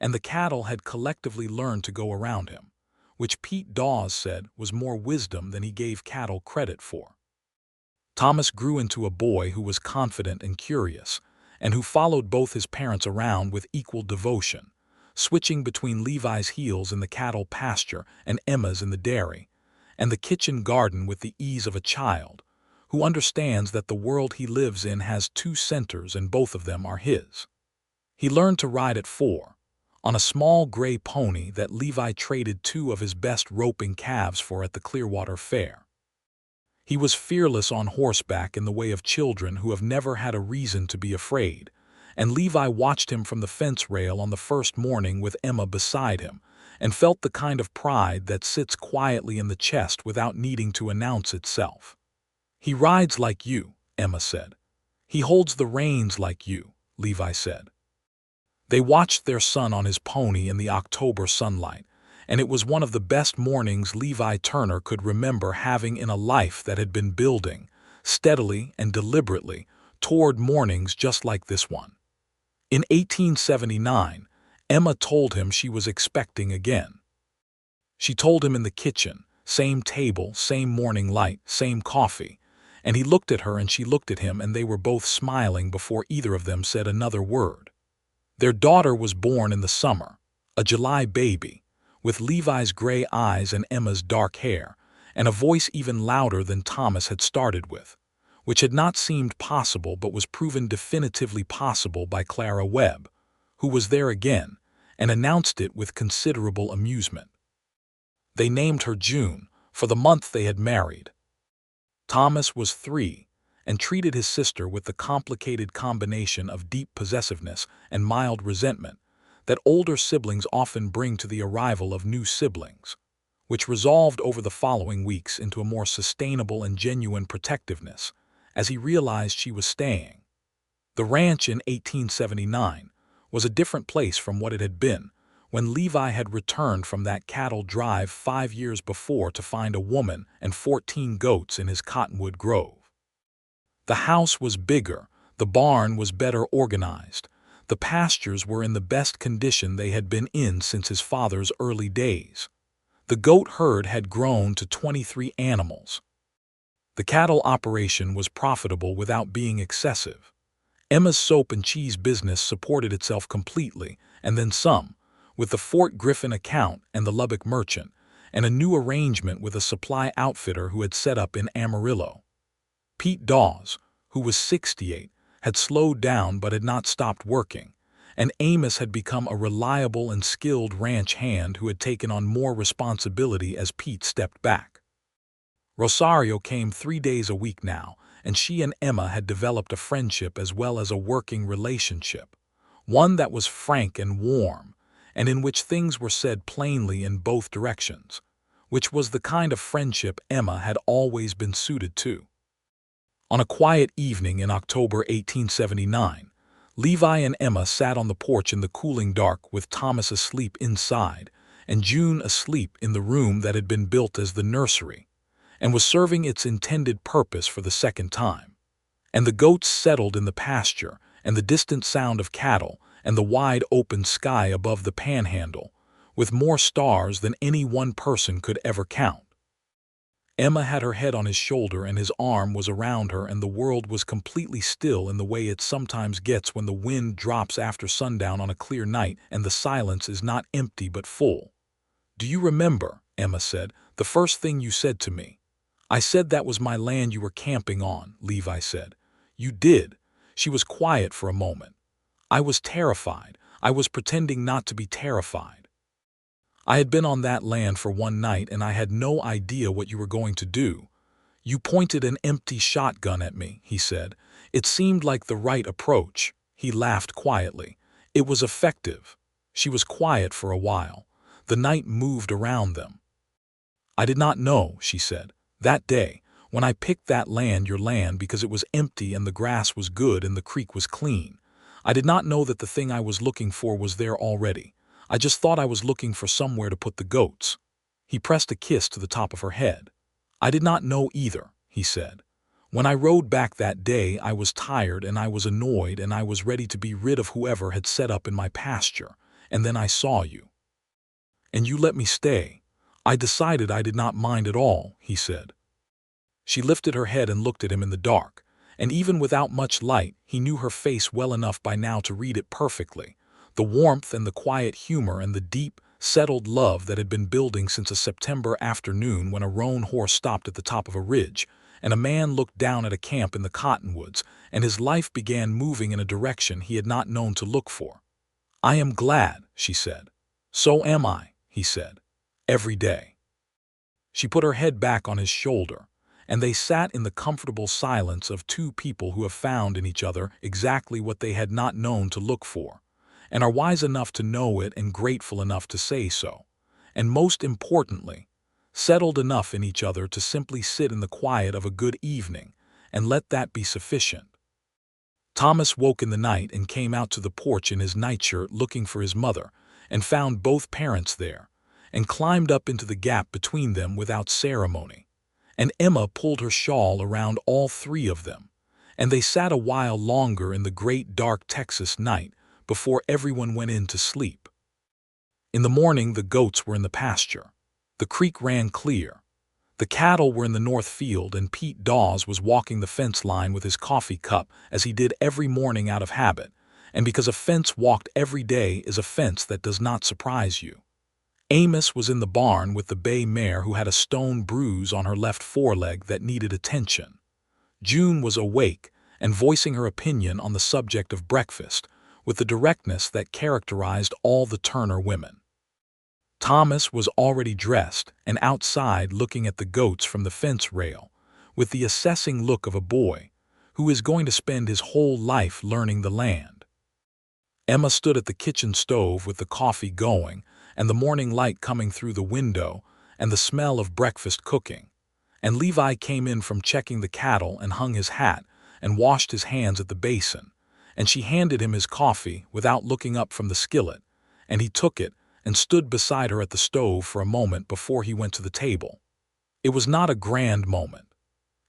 S1: and the cattle had collectively learned to go around him, which Pete Dawes said was more wisdom than he gave cattle credit for. Thomas grew into a boy who was confident and curious, and who followed both his parents around with equal devotion, switching between Levi's heels in the cattle pasture and Emma's in the dairy, and the kitchen garden with the ease of a child, who understands that the world he lives in has two centers and both of them are his. He learned to ride at 4, on a small gray pony that Levi traded 2 of his best roping calves for at the Clearwater Fair. He was fearless on horseback in the way of children who have never had a reason to be afraid, and Levi watched him from the fence rail on the first morning with Emma beside him, and felt the kind of pride that sits quietly in the chest without needing to announce itself. "He rides like you," Emma said. "He holds the reins like you," Levi said. They watched their son on his pony in the October sunlight, and it was one of the best mornings Levi Turner could remember having in a life that had been building, steadily and deliberately, toward mornings just like this one. In 1879, Emma told him she was expecting again. She told him in the kitchen, same table, same morning light, same coffee, and he looked at her and she looked at him, and they were both smiling before either of them said another word. Their daughter was born in the summer, a July baby, with Levi's gray eyes and Emma's dark hair, and a voice even louder than Thomas had started with, which had not seemed possible but was proven definitively possible by Clara Webb, who was there again, and announced it with considerable amusement. They named her June, for the month they had married. Thomas was 3, and treated his sister with the complicated combination of deep possessiveness and mild resentment that older siblings often bring to the arrival of new siblings, which resolved over the following weeks into a more sustainable and genuine protectiveness, as he realized she was staying. The ranch in 1879 was a different place from what it had been when Levi had returned from that cattle drive 5 years before to find a woman and 14 goats in his cottonwood grove. The house was bigger, the barn was better organized, the pastures were in the best condition they had been in since his father's early days. The goat herd had grown to 23 animals. The cattle operation was profitable without being excessive. Emma's soap and cheese business supported itself completely, and then some, with the Fort Griffin account and the Lubbock merchant, and a new arrangement with a supply outfitter who had set up in Amarillo. Pete Dawes, who was 68, had slowed down but had not stopped working, and Amos had become a reliable and skilled ranch hand who had taken on more responsibility as Pete stepped back. Rosario came 3 days a week now, and she and Emma had developed a friendship as well as a working relationship, one that was frank and warm, and in which things were said plainly in both directions, which was the kind of friendship Emma had always been suited to. On a quiet evening in October 1879, Levi and Emma sat on the porch in the cooling dark with Thomas asleep inside and June asleep in the room that had been built as the nursery and was serving its intended purpose for the second time. And the goats settled in the pasture, and the distant sound of cattle, and the wide open sky above the panhandle, with more stars than any one person could ever count. Emma had her head on his shoulder and his arm was around her, and the world was completely still in the way it sometimes gets when the wind drops after sundown on a clear night and the silence is not empty but full. "Do you remember," Emma said, "the first thing you said to me?" "I said that was my land you were camping on," Levi said. "You did." She was quiet for a moment. "I was terrified. I was pretending not to be terrified. I had been on that land for one night and I had no idea what you were going to do. You pointed an empty shotgun at me," he said. "It seemed like the right approach." He laughed quietly. "It was effective." She was quiet for a while. The night moved around them. "I did not know," she said, "that day, when I picked that land your land because it was empty and the grass was good and the creek was clean. I did not know that the thing I was looking for was there already. I just thought I was looking for somewhere to put the goats." He pressed a kiss to the top of her head. "I did not know either," he said. "When I rode back that day I was tired and I was annoyed and I was ready to be rid of whoever had set up in my pasture, and then I saw you. And you let me stay. I decided I did not mind at all," he said. She lifted her head and looked at him in the dark, and even without much light, he knew her face well enough by now to read it perfectly. The warmth and the quiet humor and the deep, settled love that had been building since a September afternoon when a roan horse stopped at the top of a ridge, and a man looked down at a camp in the cottonwoods, and his life began moving in a direction he had not known to look for. "I am glad," she said. "So am I," he said. "Every day." She put her head back on his shoulder, and they sat in the comfortable silence of two people who have found in each other exactly what they had not known to look for, and are wise enough to know it and grateful enough to say so, and most importantly, settled enough in each other to simply sit in the quiet of a good evening and let that be sufficient. Thomas woke in the night and came out to the porch in his nightshirt looking for his mother, and found both parents there, and climbed up into the gap between them without ceremony. And Emma pulled her shawl around all three of them, and they sat a while longer in the great dark Texas night before everyone went in to sleep. In the morning the goats were in the pasture. The creek ran clear. The cattle were in the north field, and Pete Dawes was walking the fence line with his coffee cup as he did every morning out of habit, and because a fence walked every day is a fence that does not surprise you. Amos was in the barn with the bay mare who had a stone bruise on her left foreleg that needed attention. June was awake and voicing her opinion on the subject of breakfast with the directness that characterized all the Turner women. Thomas was already dressed and outside looking at the goats from the fence rail with the assessing look of a boy who is going to spend his whole life learning the land. Emma stood at the kitchen stove with the coffee going and the morning light coming through the window and the smell of breakfast cooking, and Levi came in from checking the cattle and hung his hat and washed his hands at the basin, and she handed him his coffee without looking up from the skillet, and he took it and stood beside her at the stove for a moment before he went to the table. It was not a grand moment.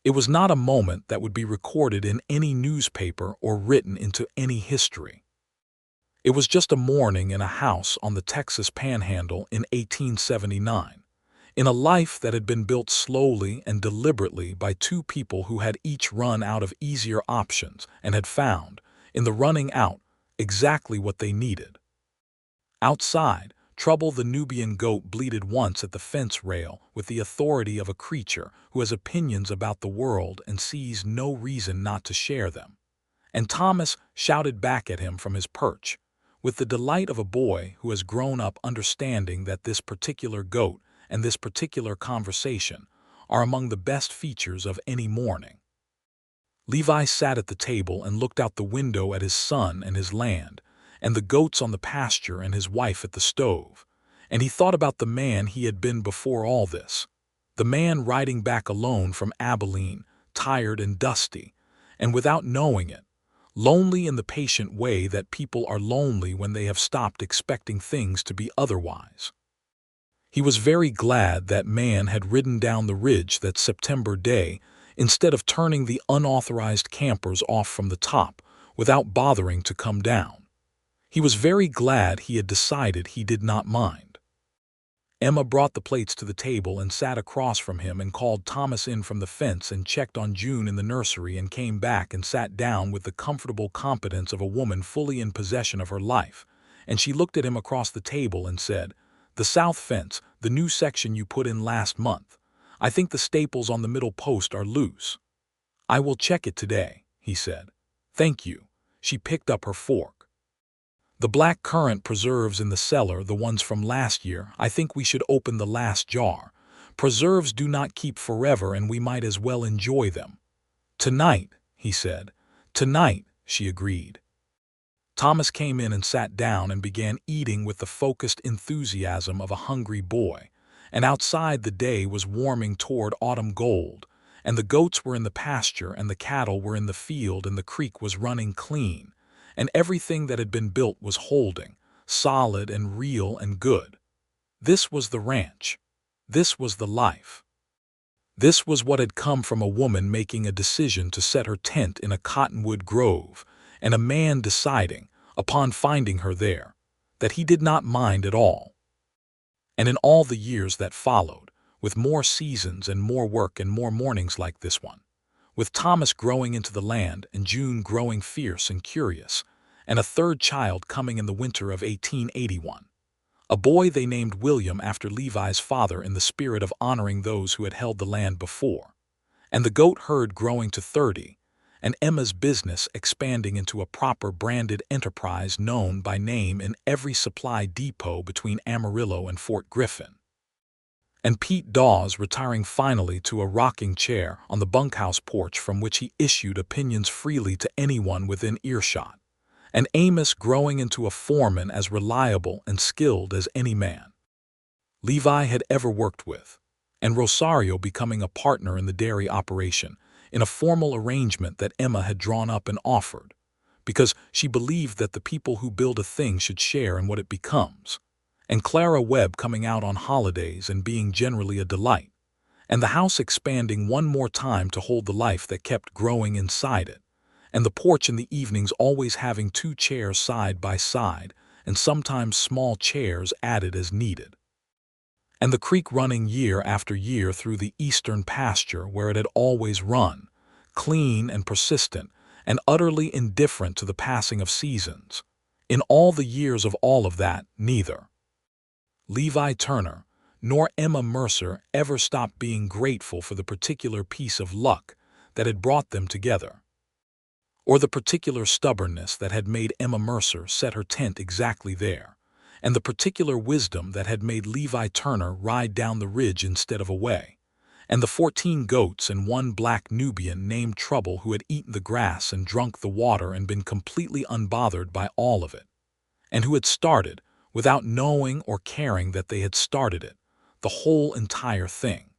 S1: It was not a moment that would be recorded in any newspaper or written into any history. It was just a morning in a house on the Texas Panhandle in 1879, in a life that had been built slowly and deliberately by two people who had each run out of easier options and had found, in the running out, exactly what they needed. Outside, Trouble the Nubian goat bleated once at the fence rail with the authority of a creature who has opinions about the world and sees no reason not to share them. And Thomas shouted back at him from his perch, with the delight of a boy who has grown up understanding that this particular goat and this particular conversation are among the best features of any morning. Levi sat at the table and looked out the window at his son and his land, and the goats on the pasture and his wife at the stove, and he thought about the man he had been before all this, the man riding back alone from Abilene, tired and dusty, and without knowing it, lonely in the patient way that people are lonely when they have stopped expecting things to be otherwise. He was very glad that man had ridden down the ridge that September day instead of turning the unauthorized campers off from the top without bothering to come down. He was very glad he had decided he did not mind. Emma brought the plates to the table and sat across from him and called Thomas in from the fence and checked on June in the nursery and came back and sat down with the comfortable competence of a woman fully in possession of her life, and she looked at him across the table and said, "The south fence, the new section you put in last month. I think the staples on the middle post are loose." "I will check it today," he said. "Thank you." She picked up her fork. "The black currant preserves in the cellar, the ones from last year, I think we should open the last jar. Preserves do not keep forever and we might as well enjoy them." "Tonight," he said. "Tonight," she agreed. Thomas came in and sat down and began eating with the focused enthusiasm of a hungry boy, and outside the day was warming toward autumn gold, and the goats were in the pasture and the cattle were in the field and the creek was running clean, and everything that had been built was holding, solid and real and good. This was the ranch. This was the life. This was what had come from a woman making a decision to set her tent in a cottonwood grove, and a man deciding, upon finding her there, that he did not mind at all. And in all the years that followed, with more seasons and more work and more mornings like this one, with Thomas growing into the land and June growing fierce and curious, and a third child coming in the winter of 1881, a boy they named William after Levi's father in the spirit of honoring those who had held the land before, and the goat herd growing to 30, and Emma's business expanding into a proper branded enterprise known by name in every supply depot between Amarillo and Fort Griffin. And Pete Dawes retiring finally to a rocking chair on the bunkhouse porch from which he issued opinions freely to anyone within earshot, and Amos growing into a foreman as reliable and skilled as any man Levi had ever worked with, and Rosario becoming a partner in the dairy operation in a formal arrangement that Emma had drawn up and offered, because she believed that the people who build a thing should share in what it becomes, and Clara Webb coming out on holidays and being generally a delight, and the house expanding one more time to hold the life that kept growing inside it, and the porch in the evenings always having 2 chairs side by side and sometimes small chairs added as needed, and the creek running year after year through the eastern pasture where it had always run, clean and persistent and utterly indifferent to the passing of seasons. In all the years of all of that, neither Levi Turner nor Emma Mercer ever stopped being grateful for the particular piece of luck that had brought them together, or the particular stubbornness that had made Emma Mercer set her tent exactly there, and the particular wisdom that had made Levi Turner ride down the ridge instead of away, and the 14 goats and 1 black Nubian named Trouble who had eaten the grass and drunk the water and been completely unbothered by all of it, and who had started, without knowing or caring that they had started it, the whole entire thing.